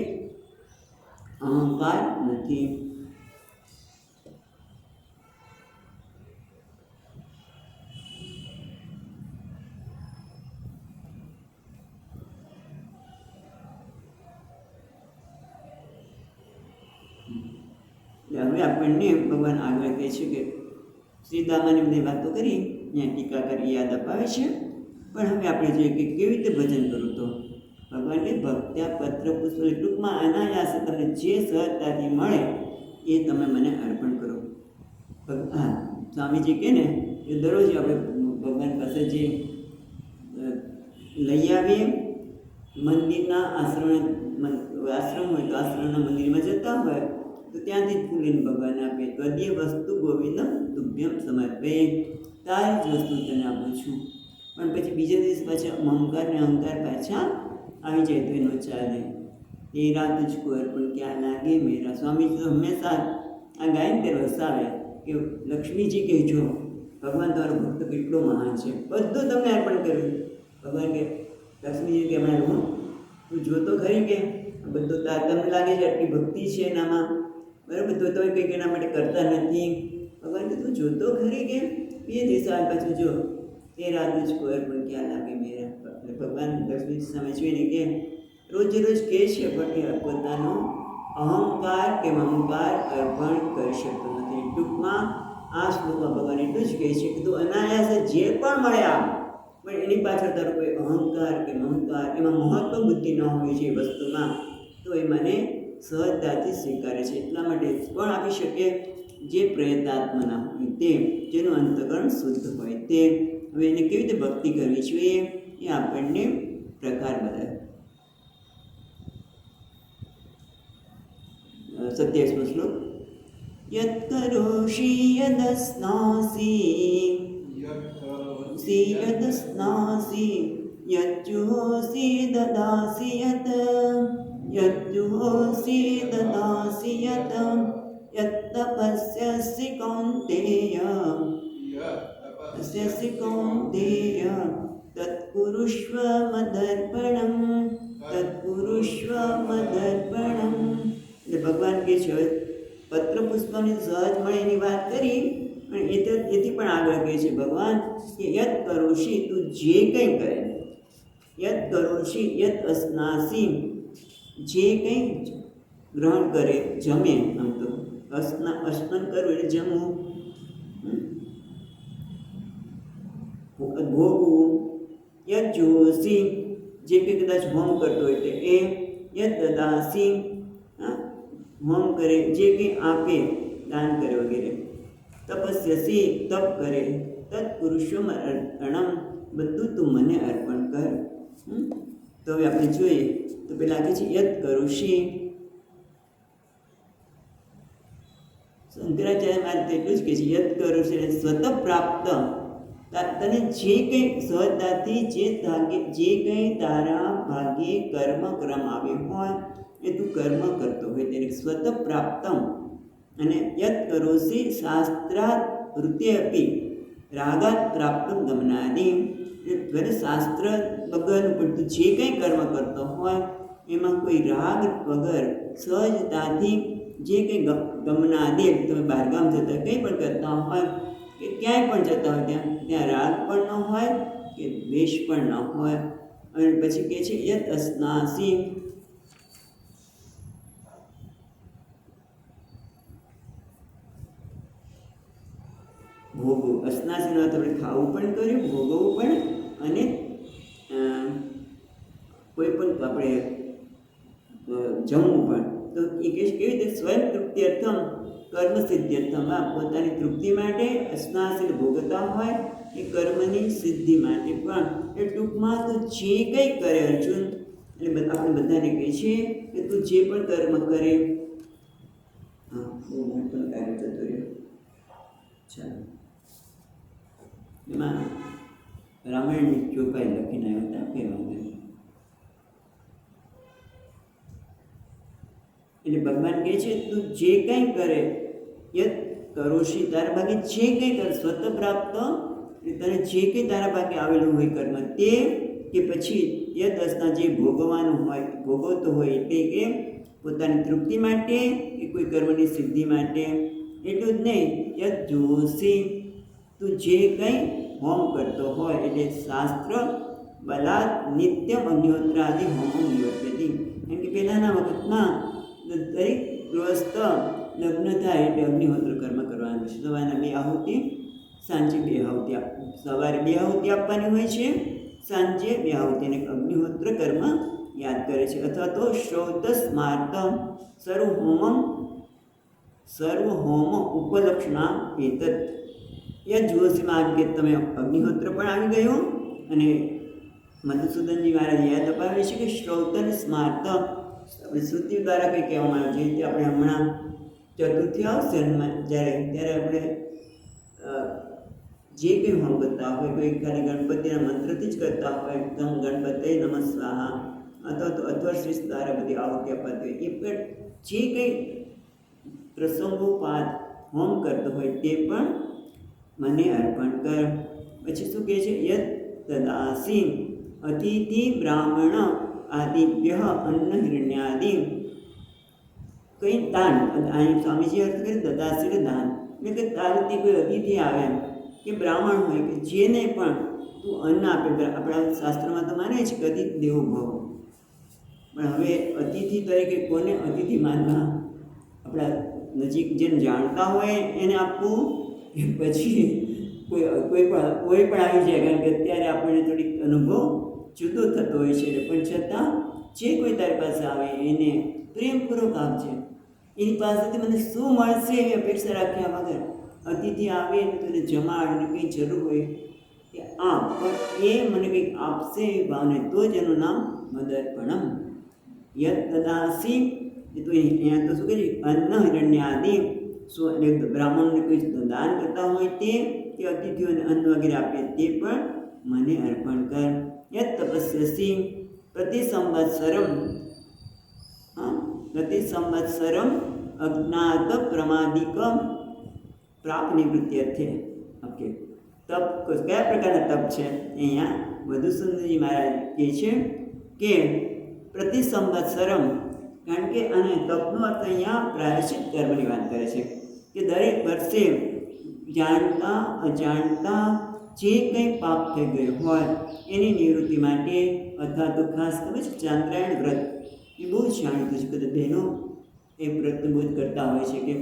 અહંકાર નથી. હવે આપણને ભગવાન આગળ કહે છે કે શ્રીદામાની બધી વાતો કરી, ત્યાં ટીકા કરી યાદ અપાવે છે. પણ હવે આપણે જોઈએ કે કેવી રીતે ભજન કરું. તો ભગવાનને ભક્ત્યા પત્ર પુષ્પ, ટૂંકમાં અનાયાસ તમને જે સહજતાથી મળે એ તમે મને અર્પણ કરો. હા, સ્વામીજી કહે ને એ દરરોજ આપણે ભગવાન પાસે જે લઈ આવીએ, મંદિરના આશ્રમ હોય તો આશ્રમના મંદિરમાં જતા હોય તો ત્યાંથી જ ફૂલીને ભગવાન આપે. ત્વદીય વસ્તુ ગોવિંદમ તુભ્યમ સમર્પે, તારી જ વસ્તુ તને આપું છું. પણ પછી બીજા દિવસ પાછા મમકાર ને અહંકાર પાછા આવી જાય તો એનો ચાલે. એ રાત જ કોઈ પણ ક્યાં લાગે મેરા. સ્વામીજી તો હંમેશા આ ગાયન તે વસાવે કે લક્ષ્મીજી કહેજો ભગવાન તમારો ભક્ત કેટલો મહાન છે, બધું તમને અર્પણ કર્યું. ભગવાન કે લક્ષ્મીજી કે મને તું જોતો ખરી કે બધું તમને લાગે છે આટલી ભક્તિ છે એનામાં, બરાબર, તો તમે કંઈક એના માટે કરતા નથી. ભગવાન કે તું જોતો ખરી કે બે દિવસ આવે પાછું જો એ રાત જ કોઈ પણ ક્યાં લાગે મેરા. એટલે ભગવાન લક્ષ્મીજી સામે જોઈને કે રોજે રોજ કહે છે પણ એ પોતાનો અહંકાર કે મમકાર અર્પણ કરી શકતો નથી. ટૂંકમાં આ શ્લોકમાં ભગવાન એટલું જ કહે છે કે તું અનાયાસે જે પણ મળ્યા, પણ એની પાછળ તારો કોઈ અહંકાર કે મમકાર, એમાં મહત્વ બુદ્ધિ ન હોય છે એ વસ્તુમાં, તો એ મને સહજતાથી સ્વીકારે છે. એટલા માટે પણ આપી શકે જે પ્રયત્નાત્મના હોય તે, જેનું અંતકરણ શુદ્ધ હોય તે. હવે એને કેવી રીતે ભક્તિ કરવી જોઈએ એ આપણને પ્રકાર બતાવે. 27મો શ્લોક. યત કરોષી યદસ્નાસી યદસ્નાસી યજ્જુહોસી દદાસી યજ્જુહોસી દદાસી યત્તપસ્યસि કૌન્તેય તસ્યસि કૌન્તેય તત્કુરુષ્વ મદર્પણમ એટલે ભગવાન કહે છે પત્ર પુષ્પની સહજ મળીની વાત કરી અને એથી પણ આગળ કહે છે ભગવાન કે યત કરોષી તું જે કંઈ કરે, યત કરોષી યત અસ્નાસી જે કંઈ ગ્રહણ કરે જમે, આમ તો અસ્નાન કરવું એટલે જમવું, ભોગવું, યત જોશી જે કંઈ કદાચ હોમ કરતો હોય તે એ, યત દદાસી હોમ કરે જે કંઈ આપે દાન કરે વગેરે, તપસ્યસી તપ કરે, તત્પુરુષોમ અર્પણમ બધું તું મને અર્પણ કર. તો હવે આપણે જોઈએ તો પેલા કહે છે યત કરોષી. શંકરાચાર્ય મારે તો એટલું જ કહે છે યત કરોષી એટલે સ્વતઃ પ્રાપ્ત, તને જે કંઈ સહજતાથી જે કંઈ તારા ભાગ્યે કર્મ આવ્યો હોય એ તું કર્મ કરતો હોય તેને સ્વતઃ પ્રાપ્તમ. અને યત કરોષી શાસ્ત્રાત વૃત્તિ અપી રાગાત પ્રાપ્તમ ગમનાદિ, એટલે શાસ્ત્ર વગરનું પણ તું જે કંઈ કર્મ કરતો હોય એમાં કોઈ રાગ વગર સહજતાથી જે કંઈ ગમનાદિ, તમે બહારગામ જતા કંઈ પણ કરતા હોય કે ક્યાંય પણ જતા હોય ત્યાં રાગ પણ ન હોય કે દ્વેષ પણ ન હોય. અને પછી કહે છે યત અસ્નાસી ભોગવું. અસ્નાસીનો અર્થ આપણે ખાવું પણ કર્યું, ભોગવવું પણ, અને કોઈ પણ આપણે જમવું પણ. તો એ કહે છે કેવી રીતે સ્વયં તૃપ્ત્યર્થમ કર્મ સિદ્ધ્યર્થમ, પોતાની તૃપ્તિ માટે અસ્નાસીને ભોગવતા હોય એ કર્મની સિદ્ધિ માટે પણ. એ ટૂંકમાં તું જે કંઈ કરે અર્જુન, એટલે આપણે બધાને કહે છે કે તું જે પણ કર્મ કરે. હા, બહુ મોટો કાર્ય જતો રહ્યો. ચાલો, એમાં રામાયણની ચોપાઈ લખીને આવ્યા હતા કહેવા. એટલે ભગવાન કહે છે તું જે કંઈ કરે યત કરોષી તારા ભાગે જે કંઈ કર સ્વતઃ પ્રાપ્ત, તને જે કંઈ તારા ભાગે આવેલું હોય કર્મ તે, કે પછી યત અસ્ના જે ભોગવવાનું હોય ભોગવતો હોય એટલે કે પોતાની તૃપ્તિ માટે કે કોઈ કર્મની સિદ્ધિ માટે. એટલું જ નહીં, યત જોશી તું જે કંઈ હોમ કરતો હોય એટલે શાસ્ત્ર બલાત નિત્યમ અગ્નિહોત્રાદિ હોમો નિવર્તતી. કેમ કે પહેલાંના વખતમાં દરેક ગૃહસ્થ લગ્ન થાય એટલે અગ્નિહોત્ર કર્મ કરવાનું છે. સવારના 2 આહુતિ, સાંજે 2 આહુતિ સવારે 2 આહુતિ આપવાની હોય છે, સાંજે 2 આહુતિને અગ્નિહોત્ર કર્મ યાદ કરે છે. અથવા તો શ્રૌત સ્માર્ત સર્વ હોમ ઉપલક્ષણા એતત. યા જોશીમાં આમ કે તમે અગ્નિહોત્ર પણ આવી ગયો, અને મધુસૂદનજી મહારાજ યાદ અપાવે છે કે શ્રૌતન સ્માર્ત આપણે શ્રુતિ દ્વારા કંઈ કહેવામાં આવે છે. આપણે હમણાં ચતુર્થી આવશે ત્યારે આપણે જે કંઈ હોમ કરતા હોય, કોઈ ખાલી ગણપતિના મંત્રથી જ કરતા હોય, તમ ગણપતે નમઃ સ્વાહા, અથવા તો અથર્વશીર્ષ દ્વારા બધી આહુતિ અપાતી હોય, એ પણ જે કંઈ પ્રસંગોપાત હોમ કરતો હોય તે પણ મને અર્પણ કર. પછી શું કહે છે યત તદાસી અતિથિ બ્રાહ્મણ આદિભ્ય અન્ન હિરણ્યાદિ. કંઈ દાન, અહીં સ્વામીજી અર્થ કરે દદાસી દાન, એટલે કે તારથી કોઈ અતિથિ આવે કે બ્રાહ્મણ હોય કે જેને પણ તું અન્ન આપે. આપણા શાસ્ત્રમાં તો માને છે કે અતિથિ દેવો ભવ, પણ હવે અતિથિ તરીકે કોને અતિથિ માનવા? આપણા નજીક જેને જાણતા હોય એને આપવું, કે પછી કોઈ પણ આવી જાય? કારણ કે અત્યારે આપણને થોડીક અનુભવ જુદો થતો હોય છે, પણ છતાં જે કોઈ તારી પાસે આવે એને પ્રેમપૂર્વક આપજે. એની પાસેથી મને શું મળશે એવી અપેક્ષા રાખ્યા વગર અતિથિ આવે ને તને જમાડને કંઈ જરૂર હોય કે આપ, પણ એ મને કંઈક આપશે એ ભાવને તો જ એનું નામ મદર્પણમ. યત તદાસી, એ તો અહીંયા તો શું કહે છે અન્ન હિરણ્યાદિ, બ્રાહ્મણને કોઈ દાન કરતા હોય તે કે અતિથિઓને અન્ન વગેરે આપે તે પણ મને અર્પણ કર. યત તપસ્યસી પ્રતિ સંવત્સરમ અજ્ઞાત પ્રમાદિકમ પ્રાપ નિવૃત્તિ અર્થે. ઓકે, તપ કયા પ્રકારના તપ છે? અહીંયા મધુસૂદનજી મહારાજ કહે છે કે પ્રતિ સંવત્સરમ, કારણ કે અને તપનો અર્થ અહીંયા પ્રાયશ્ચિત કર્મની વાત કરે છે કે દરેક વર્ષે જાણતા અજાણતા જે કંઈ પાપ થઈ ગયું હોય એની નિવૃત્તિ માટે, અથવા તો ખાસ ખબર છે ચાંદ્રાયણ વ્રત એ બહુ જ જાણીતું છે. બધા બહેનો એ વ્રત બહુ જ કરતા હોય છે કે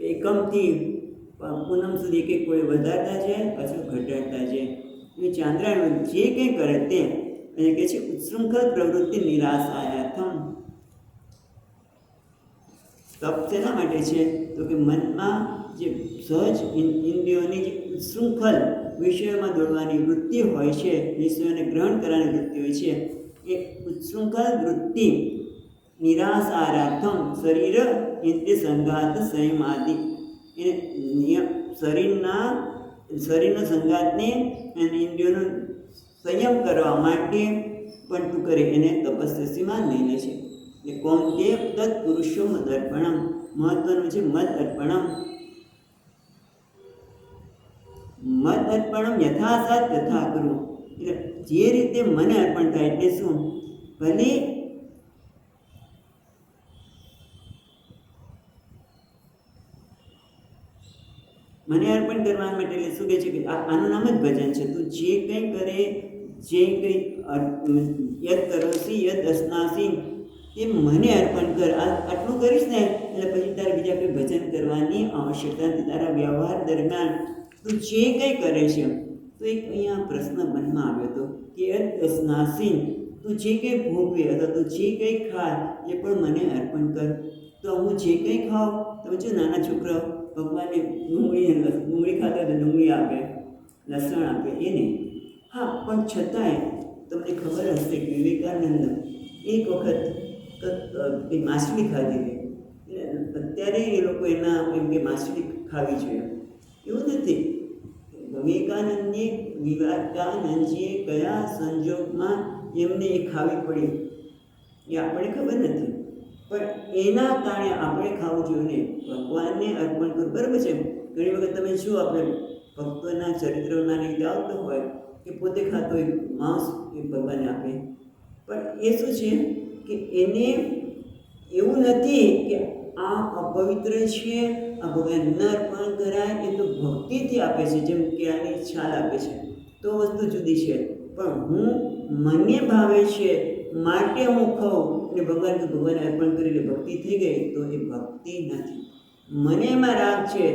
એકમથી પૂનમ સુધી કે કોઈ વધારતા જાય પાછું ઘટાડતા જાય. એ ચાંદ્રાયણ જે કંઈ કરે તે અને કહે છે ઉત્સૃંખલ પ્રવૃત્તિ નિરાશાયાથમ. તપ શેના માટે છે? તો કે મનમાં જે સહજ ઇન્દ્રિયોની જે ઉત્સૃંખલ વિષયોમાં દોડવાની વૃત્તિ હોય છે, વિષયોને ગ્રહણ કરવાની વૃત્તિ હોય છે, એ ઉત્સૃંખલ વૃત્તિ નિરાશારાથમ શરીર ઇન્દ્રિય સંઘાત સંયમાદિ, એ શરીરના સંઘાતને અને ઇન્દ્રિયોનો સંયમ કરવા માટે પણ તું કરે એને તપસ્યામાં લઈ લે છે. એ કોણ કે તત્પુરુષો મદ અર્પણમ, મહત્વનું છે મદ અર્પણમ. મદ અર્પણમ યથાસાત તથા કરું, એટલે જે રીતે મને અર્પણ થાય એટલે શું? ભલે મને અર્પણ કરવા માટે એટલે શું કહે છે કે આનું નામ જ ભજન છે. તું જે કંઈ કરે, જે કંઈ યદ કરોસી યદ અસનાસી એ મને અર્પણ કર. આટલું કરીશ ને એટલે પછી તારે બીજા કોઈ ભજન કરવાની આવશ્યકતા નથી. તારા વ્યવહાર દરમિયાન તું જે કંઈ કરે છે, તો એક અહીંયા પ્રશ્ન મનમાં આવ્યો હતો કે યદ અસનાસી, તું જે કંઈ ભોગવે અથવા તું જે કંઈ ખાય એ પણ મને અર્પણ કર. તો હું જે કંઈ ખાઉં, તમે જો નાના છોકરાઓ ભગવાનને ડુંગળી ખાતા તો ડુંગળી આપે, લસણ આપે, એ નહીં. હા, પણ છતાંય તમને ખબર હશે કે વિવેકાનંદ એક વખત કંઈ માછલી ખાધી હતી. અત્યારે એ લોકો એના એમ કે માછલી ખાવી જોઈએ એવું નથી. વિવેકાનંદજીએ કયા સંજોગમાં એમને એ ખાવી પડી એ આપણને ખબર નથી, પણ એના કારણે આપણે ખાવું જોઈએ ને, ભગવાનને અર્પણ કરવું. બરાબર છે. ઘણી વખત તમે જો આપણે ભક્તોના ચરિત્રોના લીધે આવતો હોય કે પોતે ખાતો હોય માંસ એ ભગવાનને આપે, પણ એ શું છે કે એને એવું નથી કે આ અપવિત્ર છે, આ ભગવાનને અર્પણ કરાય, એ તો ભક્તિથી આપે છે, જેમ કે આની છાલ આપે છે તો વસ્તુ જુદી છે. પણ હું મને ભાવે છે માટે હું ખાઉં અને ભગવાનને અર્પણ કરી એટલે ભક્તિ થઈ ગઈ, તો એ ભક્તિ નથી. મને એમાં રાગ છે,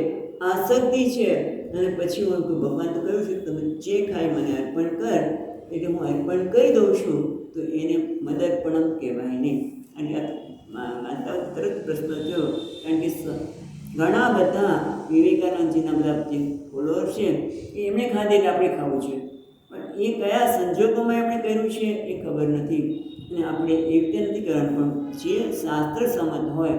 આસક્તિ છે, અને પછી હું ભગવાન તો કહ્યું છે તમે જે ખાય મને અર્પણ કર, એટલે હું અર્પણ કરી દઉં છું, તો એને મદર્પણમ કહેવાય નહીં. અને આ તરત પ્રશ્ન થયો, કારણ કે ઘણા બધા વિવેકાનંદજીના બધા જે ફોલોઅર છે એમણે ખાધે એટલે આપણે ખાવું છે, પણ એ કયા સંજોગોમાં એમણે કર્યું છે એ ખબર નથી. અને આપણે એ રીતે નથી કરવાનું, પણ જે શાસ્ત્ર સંમત હોય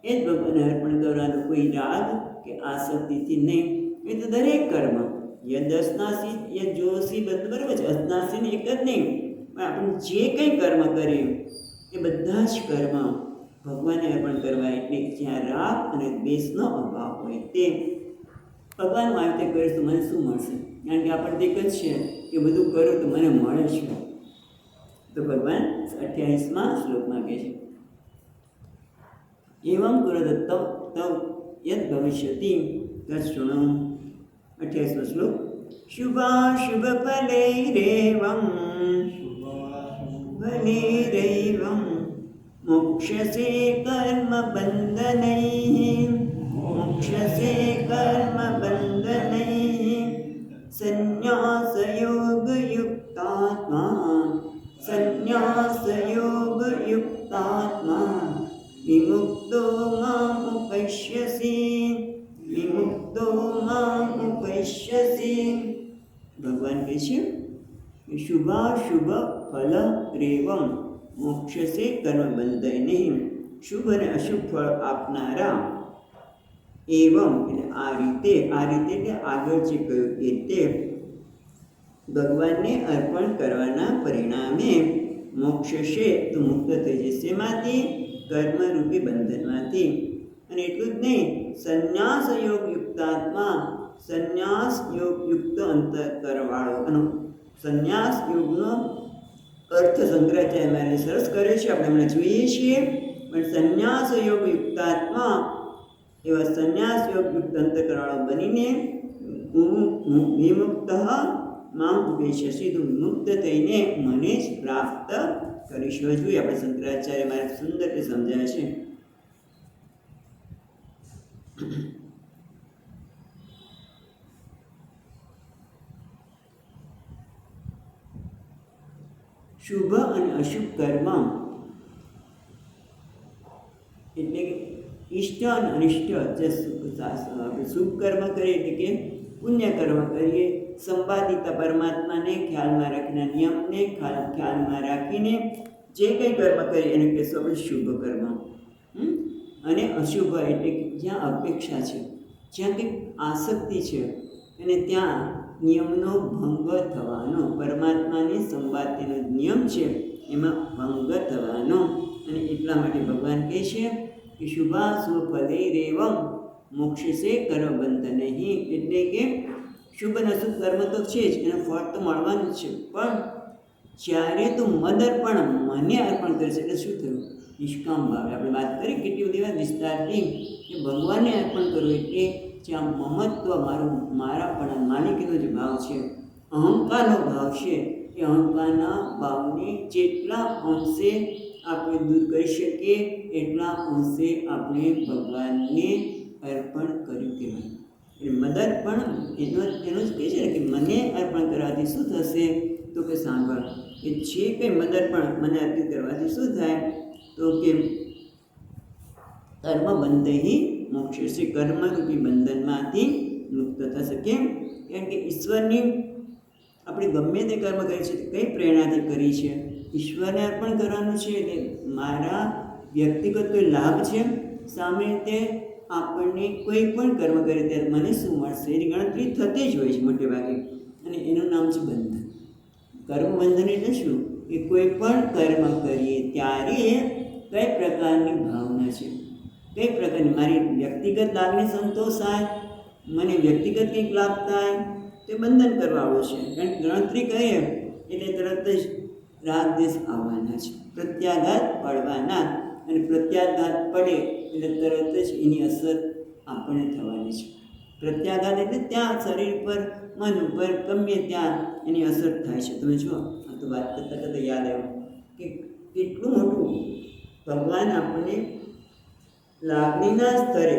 એ જ ભગવાનને અર્પણ કરવાનું, કોઈ રાગ કે આસક્તિથી નહીં. એ તો દરેક કર્મ યદ અસનાસી યદ જોશી બધું બરાબર છે. અસનાસીને એક જ નહીં, પણ આપણે જે કંઈ કર્મ કરીએ એ બધા જ કર્મ ભગવાનને અર્પણ કરવા. એટલે જ્યાં રાગ અને દ્વેષનો અભાવ હોય તે ભગવાન આવી રીતે કરીશ તો મને શું મળશે? કારણ કે આપણને એક જ છે કે બધું કરું તો મને મળે છે. તો ભગવાન 28મા શ્લોકમાં કહે છે એવમ કરો તવ યદ ભવિષ્યતિ તત્શૃણુ. 28મો શ્લોક. શુભાશુભ ફલૈરેવમ ફલૈરેવમ મોક્ષસે કર્મ બંધનૈઃ મોક્ષસે કર્મ બંધનૈઃ સંન્યાસયોગયુક્તાત્મા સંન્યાસયોગયુક્તાત્મા વિમુક્તો મામ ઉપૈષ્યસી વિમુક્તો મામ ઉપૈષ્યસી. ભગવાન કહે છે કે શુભાશુભ ફલ રેવમ મોક્ષસે કર્મ બંધનૈઃ. શુભ અને અશુભ ફળ આપનારા એવમ એટલે આ રીતે એટલે આગળ જે કહ્યું એ તે ભગવાનને અર્પણ કરવાના પરિણામે મોક્ષ છે તો મુક્ત થઈ જશે એમાંથી કર્મરૂપી બંધનમાંથી. અને એટલું જ નહીં, સંન્યાસ યોગ યુક્તાત્મા, સંન્યાસ યોગ યુક્ત અંતકરણવાળો અને સંન્યાસ યોગનો અર્થ શંકરાચાર્ય મારે સરસ કરે છે, આપણે હમણાં જોઈએ છીએ. પણ સંન્યાસ યોગ યુક્તાત્મા એવા સંન્યાસ યોગ યુક્ત અંતકરણવાળો બનીને વિમુક્ત માં ઉપેક્ષ સીધું મુક્ત થઈને મને જ પ્રાપ્ત કરીશું. જોઈએ આપણે શંકરાચાર્ય મારે સુંદર રીતે સમજાય છે. શુભ અને અશુભ કર્મ એટલે કે ઇષ્ટ અને અનિષ્ટ, જે આપણે શુભ કર્મ કરીએ એટલે કે પુણ્ય કર્મ કરીએ, સંવાદિતા પરમાત્માને ખ્યાલમાં રાખીને, નિયમને ખ્યાલમાં રાખીને જે કંઈ કર્મ કરીએ એને કહેશું આપણે શુભ કર્મ. અને અશુભ એટલે કે જ્યાં અપેક્ષા છે, જ્યાં કંઈક આસક્તિ છે અને ત્યાં નિયમનો ભંગ થવાનો, પરમાત્માની સંવાદનો નિયમ છે એમાં ભંગ થવાનો. અને એટલા માટે ભગવાન કહે છે કે શુભાશુભ ફલૈરેવમ મોક્ષસે કર્મબંધ નહીં. એટલે કે શુભ અને અશુભ કર્મ તો છે જ, એનું ફળ તો મળવાનું જ છે. પણ જ્યારે તું મદર્પણ મને અર્પણ કરીશ એટલે શું થયું? નિષ્કામ ભાવે. આપણે વાત કરી કેટલી બધી વાર વિસ્તારથી કે ભગવાનને અર્પણ કરવું એટલે જ્યાં મમત્વ, મારાપણા, માલિકીનો જે ભાવ છે, અહંકારનો ભાવ છે, એ અહંકારના ભાવને જેટલા અંશે આપણે દૂર કરી શકીએ એટલા અંશે આપણે ભગવાનને અર્પણ કર્યું કહેવાય. એટલે મદર્પણ એનું જ કહે છે ને કે મને અર્પણ કરવાથી શું થશે? તો કે સાંભળ, કે જે કંઈ મદર્પણ મને અર્પિત કરવાથી શું થાય? તો કે કર્મબંધૈ મોક્ષસે, કર્મરૂપી બંધનમાંથી મુક્ત થશે. કેમ? કારણ કે ઈશ્વરની આપણે ગમે તે કર્મ કરીએ છીએ કઈ પ્રેરણાથી કરી છે? ઈશ્વરને અર્પણ કરવાનું છે. એટલે મારા વ્યક્તિગત કોઈ લાભ છે, સામે તે આપણને કોઈ પણ કર્મ કરે ત્યારે મને શું મળશે એની ગણતરી થતી જ હોય છે મોટે ભાગે. અને એનું નામ છે બંધન. કર્મબંધન એટલે શું? કે કોઈ પણ કર્મ કરીએ ત્યારે કઈ પ્રકારની ભાવના છે, કઈ પ્રકારની મારી વ્યક્તિગત લાગણી સંતોષાય, મને વ્યક્તિગત કંઈક લાભ થાય, તે બંધન કરવાવાળું છે. કારણ કે ગણતરી કરીએ એટલે તરત જ રાગ દેશ આવવાના છે, પ્રત્યાઘાત પડવાના. અને પ્રત્યાઘાત પડે એટલે તરત જ એની અસર આપણને થવાની છે. પ્રત્યાઘાત એટલે ત્યાં શરીર પર, મન ઉપર, ગમે ત્યાં એની અસર થાય છે. તમે જુઓ, આ તો વાત કરતાં કરતાં યાદ આવ્યું કે કેટલું મોટું ભગવાન આપણને લાગણીના સ્તરે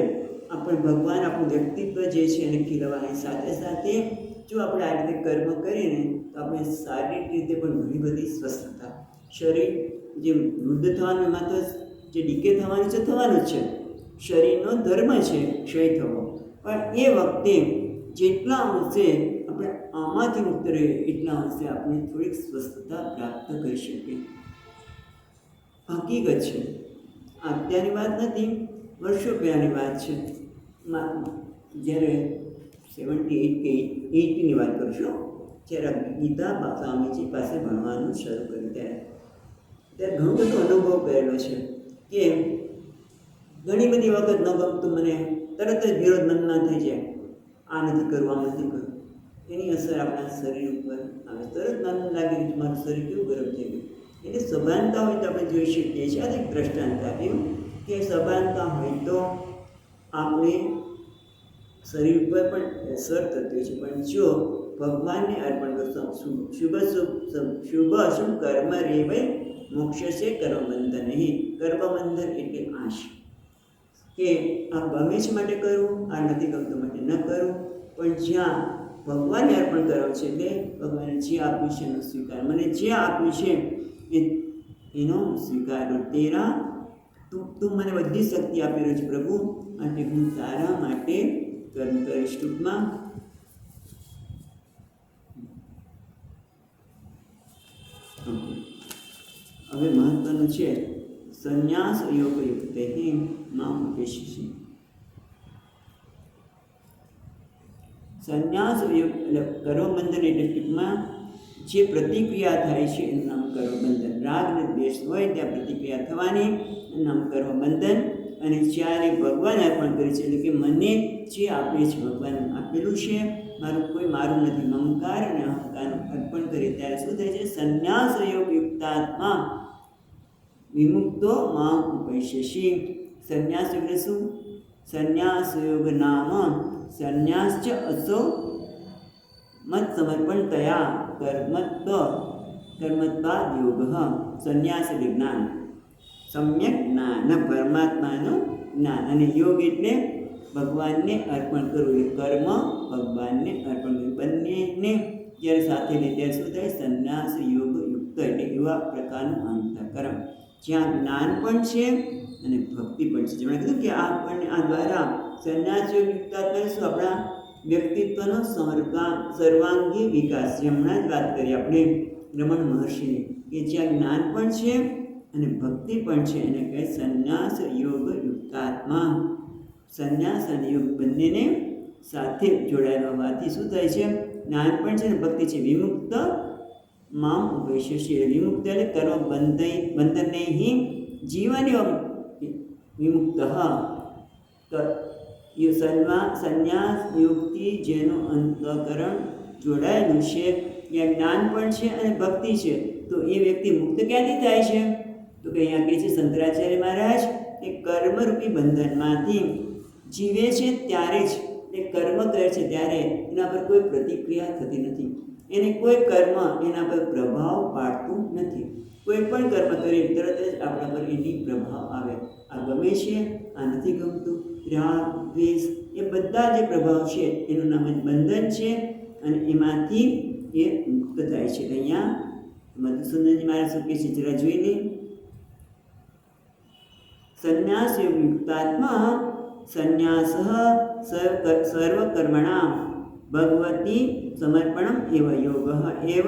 આપણે ભગવાન આપણું વ્યક્તિત્વ જે છે એને ખીલવાની સાથે સાથે જો આપણે આ રીતે કર્મ કરીએ ને તો આપણે શારીરિક રીતે પણ ઘણી બધી સ્વસ્થતા, શરીર જે વૃદ્ધ થવાનું એમાં તો જે ડીકે થવાનું છે થવાનું જ છે, શરીરનો ધર્મ છે ક્ષય થવો. પણ એ વખતે જેટલા અંશે આપણે આમાંથી મુક્ત રહીએ એટલા અંશે આપણે થોડીક સ્વસ્થતા પ્રાપ્ત કરી શકીએ. હકીકત છે, અત્યારની વાત નથી, વર્ષો પહેલાંની વાત છે. જ્યારે 78 કે 80ની વાત કરું છું, જ્યારે ગીતા સ્વામીજી પાસે ભણવાનું શરૂ કર્યું ત્યારે ઘણો બધો અનુભવ કરેલો છે કે ઘણી બધી વખત ન ગમતું મને તરત જ વિરોધ મનમાં થઈ જાય, આ નથી કરવું, આ નથી કરવું. એની અસર આપણા શરીર ઉપર આવે. તરત મન લાગે કે મારું શરીર કેવું ગરમ થઈ ગયું. એટલે સભાનતા હોય તો આપણે જોઈ શકીએ છીએ. આ એક દ્રષ્ટાંત આપ્યું કે સભાનતા હોય તો આપણે શરીર ઉપર પણ અસર થતી હોય છે. પણ જો ભગવાનને અર્પણ કરશો, શુભ અશુભ કર્મ રેવૈ મોક્ષસે કર્મબંધન નહીં. કર્મબંધન એટલે આશ કે આ ગમે છે માટે કરવું, આ નથી ગમતું માટે ન કરવું. પણ જ્યાં ભગવાનને અર્પણ કરવું છે એટલે ભગવાને જે આપ્યું છે એનો સ્વીકાર, મને જે આપ્યું છે એનો સ્વીકાર કરો. તેરા તું મને બધી શક્તિ આપી રહ્યો છે પ્રભુ, માટે હું તારા માટે કર્મ કરીશ. ટૂંકમાં હવે મહત્વનું છે સંન્યાસ યોગ યુક્ત માં ઉપેક્ષી. સંન્યાસ યોગ એટલે કર્મબંધન એટલે ટૂંકમાં જે પ્રતિક્રિયા થાય છે એનું નામ કર્મબંધન. રાગ અને દ્વેષ હોય ત્યાં પ્રતિક્રિયા થવાની એનું નામ કર્મબંધન. અને જ્યારે ભગવાન અર્પણ કરે છે એટલે કે મને જે આપે છે ભગવાન આપેલું છે, મારું નથી, મમકાર અને અહંકારનું અર્પણ કરે ત્યારે શું થાય છે? સંન્યાસ યોગ યુક્તાત્મા વિમુક્તો મામ ઉપૈષ્યસી. સંન્યાસ એટલે શું? સંન્યાસ યોગ નામ સંન્યાસ ચ અસો મત સમર્પણ તયા કર્મત્વાદ યોગ. સંન્યાસ એટલે જ્ઞાન, સમ્યક જ્ઞાન, પરમાત્માનું જ્ઞાન. અને યોગ એટલે ભગવાનને અર્પણ કરવું, એ કર્મ ભગવાનને અર્પણ કરવું. બંનેને જ્યારે સાથે લે ત્યારે શું થાય? સંન્યાસ યોગ યુક્ત એટલે એવા પ્રકારનું અંતઃકરણ જ્યાં જ્ઞાન પણ છે અને ભક્તિ પણ છે. જેમણે કીધું કે આપણને આ દ્વારા સંન્યાસ યોગ યુક્તાત્મા શું? આપણા વ્યક્તિત્વનો સર્વાંગી વિકાસ. જે હમણાં જ વાત કરી આપણે રમણ મહર્ષિની, કે જ્યાં જ્ઞાન પણ છે અને ભક્તિ પણ છે, એને કહે સંન્યાસ યોગ યુક્તાત્મા. સંન્યાસ અને યોગ બંનેને સાથે જોડાયેલા હોવાથી શું થાય છે? જ્ઞાન પણ છે અને ભક્તિ છે. વિમુક્ત મામ ઉપૈષ્યસી. વિમુક્ત એટલે કર્મ બંધને જીવન વિમુક્ત. સંન્યાસ યોગથી જેનું અંતઃકરણ જોડાયેલું છે, ત્યાં જ્ઞાન પણ છે અને ભક્તિ છે, તો એ વ્યક્તિ મુક્ત ક્યાંથી થાય છે? તો કે અહીંયા કહે છે શંકરાચાર્ય મહારાજ કે કર્મરૂપી બંધનમાંથી જીવે છે ત્યારે જ, એ કર્મ કરે છે ત્યારે એના પર કોઈ પ્રતિક્રિયા થતી નથી, એને કોઈ કર્મ એના પર પ્રભાવ પાડતું નથી. કોઈ પણ કર્મ કરી તરત જ આપણા પર એની પ્રભાવ આવે. આ ગમે છે, આ નથી ગમતું, રાગ દ્વેષ એ બધા જે પ્રભાવ છે એનું નામ જ બંધન છે અને એમાંથી એ મુક્ત થાય છે. અહીંયા મધુસૂદનજી મહારાજ શું કહે છે જરા જોઈ લે. સંન્યાસ યુક્તાત્મા સંન્યાસ સર્વકર્મણાં ભગવતી સમર્પણમ એવ યોગ એવ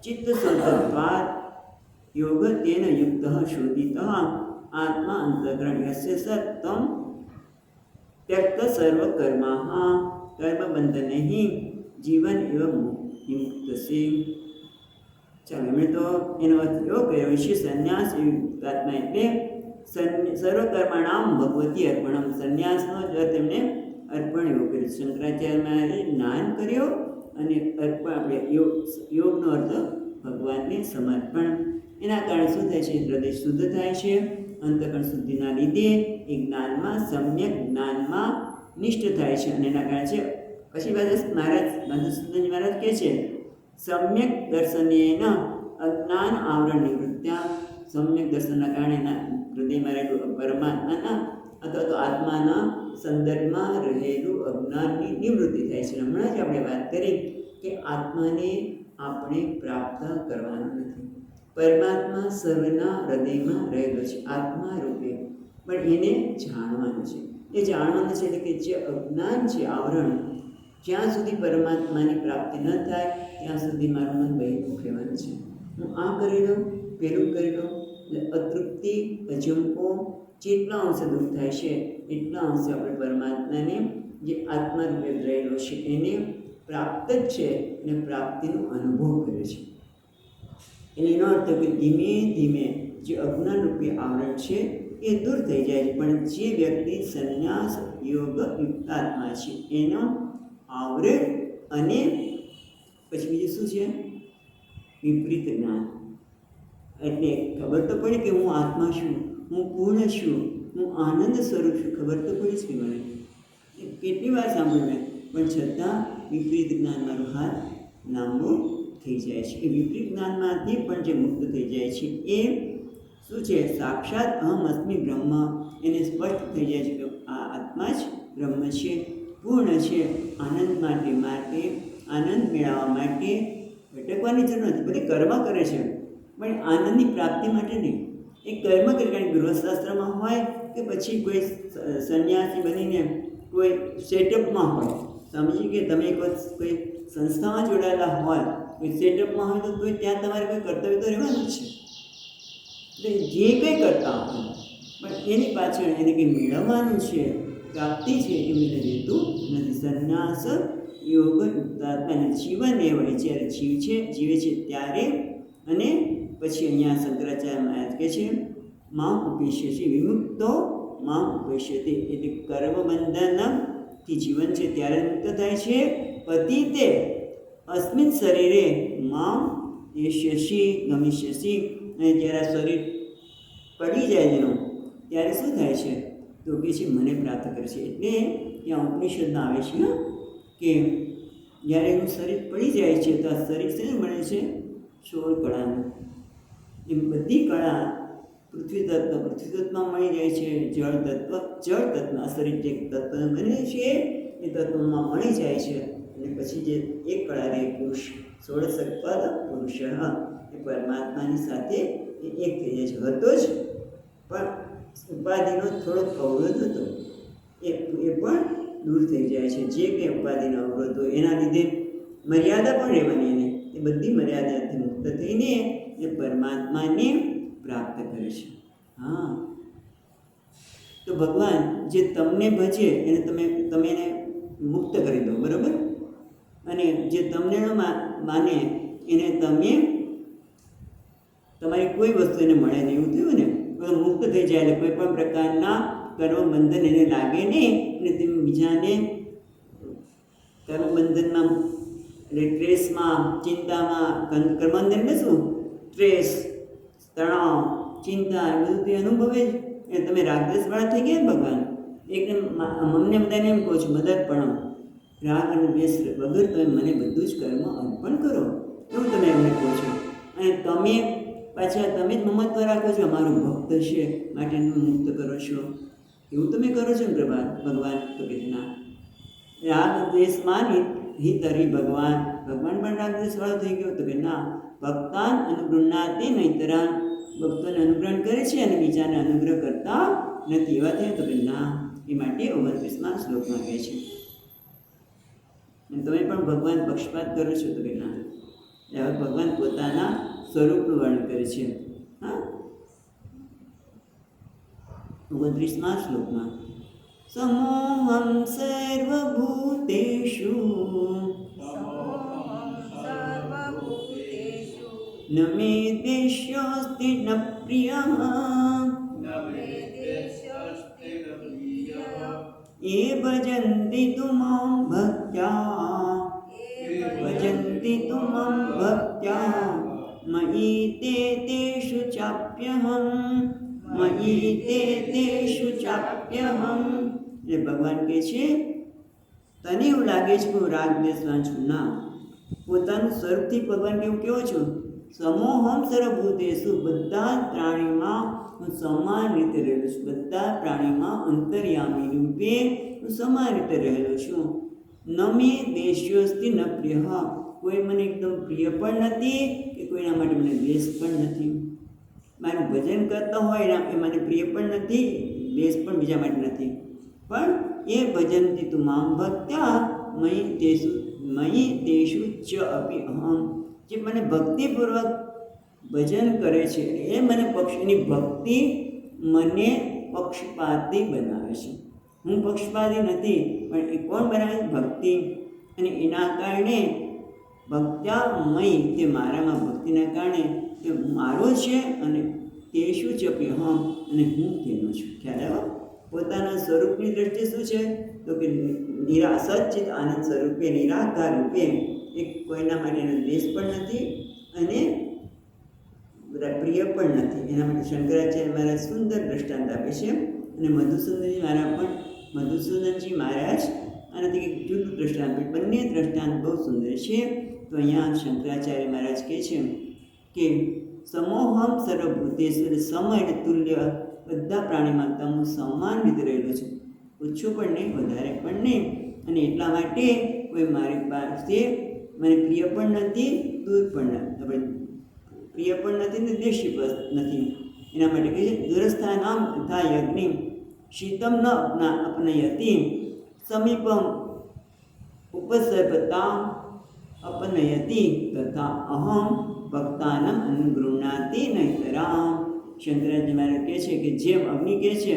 ચિત્તશુદ્ધત્વાत् યોગ તેન યુક્ત શોધિત આત્મા અંતઃકરણ યસ્ય સત્તમ त्यक्त સર્વકર્મા કર્મબંધનૈ જીવન એવ મુક્ત છે. ચાલો, એમણે તો એનો અર્થ એવો કર્યો છે સંન્યાસ યુક્તાત્મા એટલે સર્વકર્મણામ ભગવતી અર્પણમ. સંન્યાસનો જ અર્થ એમને અર્પણ એવો કર્યો. શંકરાચાર્યએ જ્ઞાન કર્યો અને અર્પણ આપણે યોગનો અર્થ ભગવાનને સમર્પણ. એના કારણે શું થાય છે? હૃદય શુદ્ધ થાય છે. અંતઃકરણ શુદ્ધિના લીધે એ જ્ઞાનમાં સમ્યક જ્ઞાનમાં નિષ્ઠ થાય છે અને એના કારણે છે. પછી મહારાજ મધુસૂદનજી મહારાજ કહે છે સમ્યક દર્શનેન અજ્ઞાન આવરણ નિવૃત્ત્યા. સમ્યક દર્શનના કારણે એના હૃદયમાં રહેલું પરમાત્માના અથવા તો આત્માના સંદર્ભમાં રહેલું અજ્ઞાનની નિવૃત્તિ થાય છે. હમણાં જ આપણે વાત કરી કે આત્માને આપણે પ્રાપ્ત કરવાનો નથી. પરમાત્મા સર્વના હૃદયમાં રહેલો છે આત્મા રૂપે, પણ એને જાણવાનું છે. એ જાણવાનું છે એટલે કે જે અજ્ઞાન છે, આવરણ, જ્યાં સુધી પરમાત્માની પ્રાપ્તિ ન થાય ત્યાં સુધી મારું મન બહેરું રહેવાનું છે. હું આ કરી લઉં, પેલું કરી લઉં, એટલે અતૃપ્તિ, અજંપો જેટલા અંશે દૂર થાય છે એટલા અંશે આપણે પરમાત્માને જે આત્મા રૂપે રહેલો છે એને પ્રાપ્ત જ છે અને પ્રાપ્તિનો અનુભવ કરે છે. એનો અર્થ કે ધીમે ધીમે જે અજ્ઞાન રૂપી આવરણ છે એ દૂર થઈ જાય છે. પણ જે વ્યક્તિ સંન્યાસ યોગ યુક્તાત્મા છે એનો આવરણ અને પછી બીજું શું છે? વિપરીત જ્ઞાન. એટલે ખબર તો પડે કે હું આત્મા છું, હું પૂર્ણ છું, હું આનંદ સ્વરૂપ છું, ખબર તો પડી છે મને. કેટલી વાર સાંભળ્યું મેં, પણ છતાં વિપરીત જ્ઞાન મારો હાથ લાંબો થઈ જાય છે. એ વિપરીત જ્ઞાનમાંથી પણ જે મુક્ત થઈ જાય છે એ શું છે? સાક્ષાત અહમ અસ્મિ બ્રહ્મ. એને સ્પષ્ટ થઈ જાય છે કે આ આત્મા જ બ્રહ્મ છે, પૂર્ણ છે. આનંદ માટે આનંદ મેળવવા માટે ભટકવાની જરૂર નથી. બધી કર્મ કરે છે પણ આનંદની પ્રાપ્તિ માટે નહીં. એ કર્મ કરે, કારણ કે ગૃહશાસ્ત્રમાં હોય કે પછી કોઈ સંન્યાસી બનીને કોઈ સેટઅપમાં હોય. સમજી કે તમે કોઈ સંસ્થામાં જોડાયેલા હોય, કોઈ સેટઅપમાં હોય તો ત્યાં તમારે કોઈ કર્તવ્ય તો રહેવાનું જ છે. એટલે જે કંઈ કરતા હોય પણ એની પાછળ એને કંઈ મેળવવાનું છે, પ્રાપ્તિ છે, એ મને રહેતું નથી. સંન્યાસ યોગ યુક્તાત્મા જીવન એ હોય જ્યારે જીવે છે ત્યારે. અને પછી અહીંયા શંકરાચાર્ય મહારાજ કહે છે માં ઉપેશ્યતિ વિમુક્તો માં ઉપેશ્યતિ, એટલે કર્મબંધનથી જીવન છે ત્યારે મુક્ત થાય છે. પતિતે અસ્મિન શરીરે માં એષ્યસી ગમિષ્યસી, અને જ્યારે આ શરીર પડી જાય એનું ત્યારે શું થાય છે તો કે છે મને પ્રાપ્ત કરે છે. એટલે ત્યાં ઉપનિષદમાં આવે છે કે જ્યારે એનું શરીર પડી જાય છે તો આ શરીર શેનું બને છે? 16 કળાનું. એ બધી કળા પૃથ્વી તત્વમાં મળી જાય છે, જળ તત્વ આ શરીર જે તત્વ બને છે એ તત્વમાં મળી જાય છે. અને પછી જે એક કળા રે પુરુષ 16 પદ પુરુષ એ પરમાત્માની સાથે એ એક થઈ જાય છે. હતો જ પણ ઉપાધિનો થોડોક અવરોધ હતો, એ પણ દૂર થઈ જાય છે. જે કંઈ ઉપાધિનો અવરોધ હોય એના લીધે મર્યાદા પણ રહેવાની, એને એ બધી મર્યાદાથી મુક્ત થઈને એ પરમાત્માને પ્રાપ્ત કરે છે. હા, તો ભગવાન જે તમને ભજે એને તમે એને મુક્ત કરી દો, બરાબર. અને જે તમને ન માને એને તમે તમારી કોઈ વસ્તુ એને મળે નહીં, એવું થયું ને. મુક્ત થઈ જાય એટલે કોઈ પણ પ્રકારના કર્મબંધન એને લાગે નહીં. અને તમે બીજાને કર્મબંધનમાં એટલે ટ્રેસમાં, ચિંતામાં, કર્મબંધન એટલે શું? ટ્રેસ, તણાવ, ચિંતા એ બધું તે અનુભવે જ. એ તમે રાગદ્વેષવાળા થઈ ગયા ને ભગવાન. એકદમ અમને બધાને એમ કહો છો મદદ પણ રાગ અને દ્વેષ વગર તમે મને બધું જ કર્મ અર્પણ કરો, એવું તમે એમને કહો છો. અને તમે પાછા તમે જ મમત્વ રાખો છો, અમારો ભક્ત છે માટે મુક્ત કરો છો, એવું તમે કરો છો ને ભગવાન. તો કે ના, રાગ દ્વેષમાં હિત હરી ભગવાન પણ રાગ દ્વેષવાળો થઈ ગયો. તો કે ના, ભક્તાન અનુગૃહ્ણાતિ નૈતરાન, ભક્તોને અનુગ્રહણ કરે છે અને બીજાને અનુગ્રહ કરતા નથી, એવા થયા. તો કે ના, એ માટે 29મા શ્લોકમાં કહે છે. તમે પણ ભગવાન પક્ષપાત કરો છો? તો કે ના. હવે ભગવાન પોતાના સ્વરૂપનું વર્ણન કરે છે. હા, 29મા શ્લોકમાં સમોહમ સર્વભૂતેષુ ન મે દ્વેષ્યોસ્તિ ન પ્રિયઃ ये भजन्ति तु मां भक्त्या मयि ते तेषु चाप्यहम्. એટલે ભગવાન કહે છે તને એવું લાગે છે કે હું રાગ દ્વેષવાન છું. ના, પોતાનું સ્વરૂપથી ભગવાન કેવો છું? સમોહમ સર્વભૂતેષુ, બધા પ્રાણીમાં હું સમાન રીતે રહેલો છું. બધા પ્રાણીમાં અંતર્યામી રૂપે હું સમાન રીતે રહેલો છું. ન મે દ્વેષ્યોસ્તિ ન પ્રિય, કોઈ મને એકદમ પ્રિય પણ નથી કે કોઈના માટે મને દ્વેષ પણ નથી. મારું ભજન કરતા હોય એ મને પ્રિય પણ નથી, દ્વેષ પણ બીજા માટે નથી. પણ એ ભજનથી તું મામ ભક્ત્યા મયી તેષુ ચ અપી અહમ, જે મને ભક્તિપૂર્વક ભજન કરે છે એ મને એની ભક્તિ મને પક્ષપાતી બનાવે છે. હું પક્ષપાતી નથી, પણ એ કોણ બનાવે? ભક્તિ. અને એના કારણે ભક્ત્યામય, તે મારામાં ભક્તિના કારણે તે મારો છે અને તે શું છે? હમ, અને હું તેનો છું. ખ્યાલ આવ્યો? પોતાના સ્વરૂપની દ્રષ્ટિએ શું છે? તો કે સચ્ચિત આનંદ સ્વરૂપે, નિરાકાર રૂપે, એક કોઈના માટે એનો દ્વેષ પણ નથી અને પ્રિય પણ નથી. એના માટે શંકરાચાર્ય મહારાજ સુંદર દ્રષ્ટાંત આપે છે. અને મધુસૂદનજી મહારાજ આનાથી કંઈક જુદું દ્રષ્ટાંત આપે. બંને દ્રષ્ટાંત બહુ સુંદર છે. તો અહીંયા શંકરાચાર્ય મહારાજ કહે છે કે સમોહમ સર્વભૂતેષુ, સમ એટલે તુલ્ય, બધા પ્રાણીમાં હું સમાન રીતે રહેલો છું, ઓછું પણ નહીં, વધારે પણ નહીં. અને એટલા માટે કોઈ મારી પાસે મને પ્રિય પણ નથી, દૂર પણ નથી, પ્રિય પણ નથી ને દ્વેષી પણ નથી. એના માટે કહે છે દુરસ્થાનામ તથા યજ્ઞ શીતમ ન અપનયતિ સમીપમ ઉપસર્પતા અપનયતિ તથા અહમ ભક્તાનમ અનુગૃહ્ણાતિ નૈતરામ. શંકરાચાર્ય મહારાજ કહે છે કે જેમ અગ્નિ કહે છે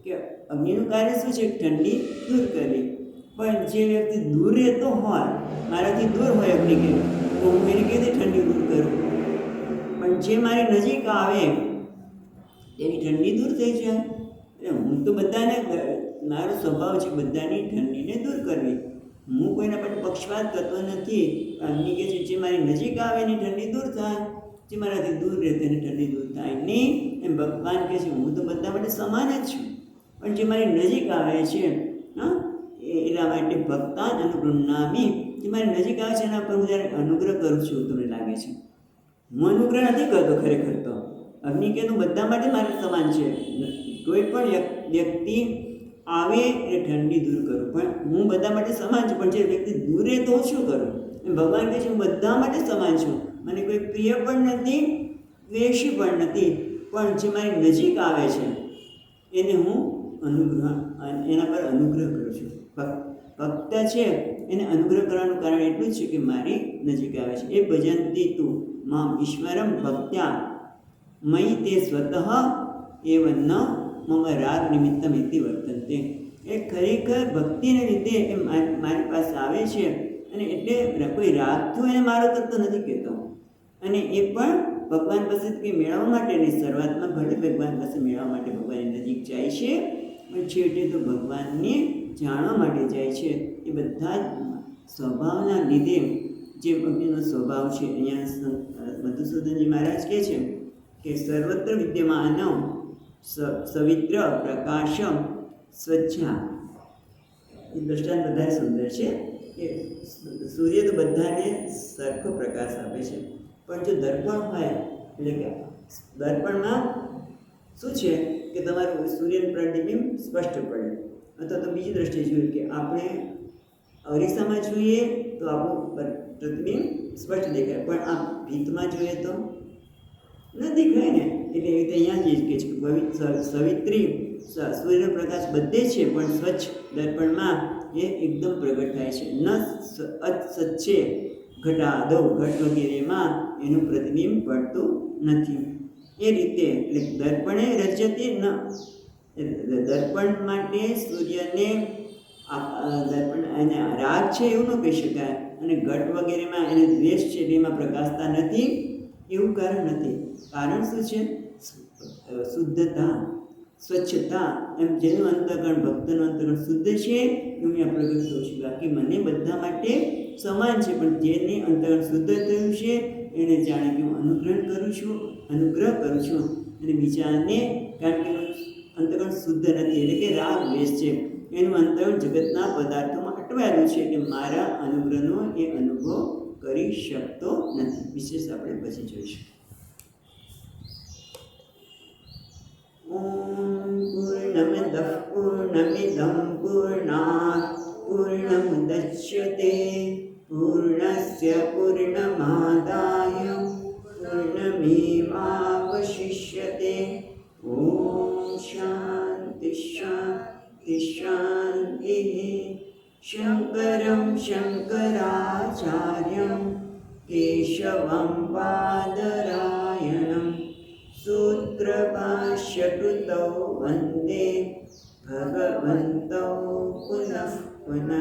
કે અગ્નિનું કાર્ય શું છે? ઠંડી દૂર કરવી. પણ જે વ્યક્તિ દૂર રહેતો હોય, મારાથી દૂર હોય અગ્નિકેતુ, તો હું એને કેવી રીતે ઠંડી દૂર કરું? પણ જે મારી નજીક આવે એની ઠંડી દૂર થઈ જાય. એટલે હું તો બધાને, મારો સ્વભાવ છે બધાની ઠંડીને દૂર કરવી. હું કોઈના પર પક્ષપાત કરતો નથી. અગ્નિ કે છે જે મારી નજીક આવે એની ઠંડી દૂર થાય, જે મારાથી દૂર રહે તેની ઠંડી દૂર થાય નહીં. એમ ભગવાન કહે છે હું તો બધા માટે સમાન જ છું, પણ જે મારી નજીક આવે છે એટલા માટે ભક્તાન અનુગૃહ્ણામિ, જે મારી નજીક આવે છે એના પર હું જ્યારે અનુગ્રહ કરું છું તમને લાગે છે. હું અનુગ્રહ નથી કરતો ખરેખર તો. અગ્નિ કે બધા માટે મારે સમાન છે. કોઈ પણ વ્યક્તિ આવે એટલે ઠંડી દૂર કરું, પણ હું બધા માટે સમાન છું. પણ જે વ્યક્તિ દૂર રહે તો શું કરું? એમ ભગવાન કહે છે હું બધા માટે સમાન છું. મને કોઈ પ્રિય પણ નથી, દ્વેષી પણ નથી, પણ જે મારી નજીક આવે છે એને હું એના પર અનુગ્રહ કરું છું. ભક્ત છે એને અનુગ્રહ કરવાનું કારણ એટલું જ છે કે મારી નજીક આવે છે. એ ભજંતી તું મામ ઈશ્વરમ ભક્ત્યા મયી તે સ્વતઃ એવ ન મમ રાગ નિમિત્તમ ઇતિ વર્તન્તે. એ ખરેખર ભક્તિને લીધે એ મારી પાસે આવે છે, અને એટલે કોઈ રાગથી એને મારો કરતો નથી કહેતો. અને એ પણ ભગવાન પાસે કંઈ મેળવવા માટે નહીં. શરૂઆતમાં ભલે ભગવાન પાસે મેળવવા માટે ભગવાનની નજીક જાય છે, પણ છેવટે તો ભગવાનને જાણવા માટે જાય છે. એ બધા જ સ્વભાવના લીધે જે ભક્તિનો સ્વભાવ છે. અહીંયા મધુસૂદનજી મહારાજ કહે છે કે સર્વત્ર વિદ્યમાન સવિત્ર પ્રકાશમ સ્વચ્છા. એ દ્રષ્ટાંત વધારે સુંદર છે કે સૂર્ય તો બધાને સરખો પ્રકાશ આપે છે, પણ જો દર્પણ હોય એટલે કે દર્પણમાં શું છે કે તમારું સૂર્યનું પ્રતિબિંબ સ્પષ્ટ પડે. અથવા તો બીજી દ્રષ્ટિએ જોયું કે આપણે અરીસામાં જોઈએ તો આપણું પ્રતિબિંબ સ્પષ્ટ દેખાય, પણ આ ભીતમાં જોઈએ તો ન દેખાય ને. એટલે એવી રીતે અહીંયા જ કે છે સવિત્રી સૂર્યનો પ્રકાશ બધે છે, પણ સ્વચ્છ દર્પણમાં એ એકદમ પ્રગટ થાય છે. ન સચ્ચે ઘટાદો, ઘટ વગેરેમાં એનું પ્રતિબિંબ પડતું નથી. એ રીતે એટલે દર્પણે રજ્યતે ન, દર્પણ માટે સૂર્યને દર્પણ એને રાગ છે એવું ન કહી શકાય, અને ઘટ વગેરેમાં એને દ્વેષ છે એમાં પ્રકાશતા નથી એવું કારણ નથી. કારણ શું છે? શુદ્ધતા, સ્વચ્છતા. એમ જેનું અંતઃકરણ, ભક્તનું અંતઃકરણ શુદ્ધ છે એવું મેં પ્રગટ થયું છું. બાકી મને બધા માટે સમાન છે, પણ જેને અંતઃકરણ શુદ્ધ થયું છે એને જાણે કે હું અનુગ્રહ કરું છું. અને બીજાને કારણ કે અંતઃકરણ શુદ્ધ નથી એટલે કે રાગ દ્વેષ છે, એનું અંતઃકરણ જગતના પદાર્થોમાં અટવાયેલું છે કે મારા અનુગ્રહનો એ અનુભવ કરી શકતો નથી. વિશેષ આપણે પછી જોઈશું. ઓમ પૂર્ણમદઃ પૂર્ણમિદં પૂર્ણાત પૂર્ણમુદચ્યતે પૂર્ણસ્ય પૂર્ણમાદાય પૂર્ણમેવાવશિષ્યતે. ઓમ શાંતિ શાંતિ શાંતિ. શંકરં શંકરાચાર્યં કેશવં બાદરાયણં સૂત્રભાષ્યકૃતૌ વંદે ભગવन्तौ પુનઃ પુનઃ.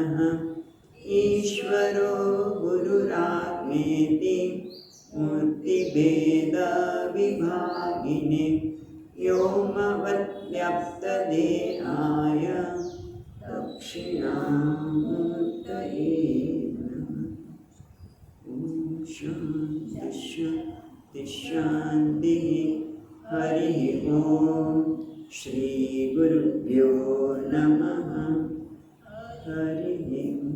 ઈશ્વરો ગુરુરાત્મેતિ મૂર્તિભેદવિભાગિને વ્યોમવદ્વ્યાપ્તદેહાય દક્ષિણામૂર્તયે નમઃ. ઓમ શાંતિ શાંતિ શાંતિ. હરિ ઓમ. શ્રી ગુરુભ્યો નમઃ. હરિ ઓમ.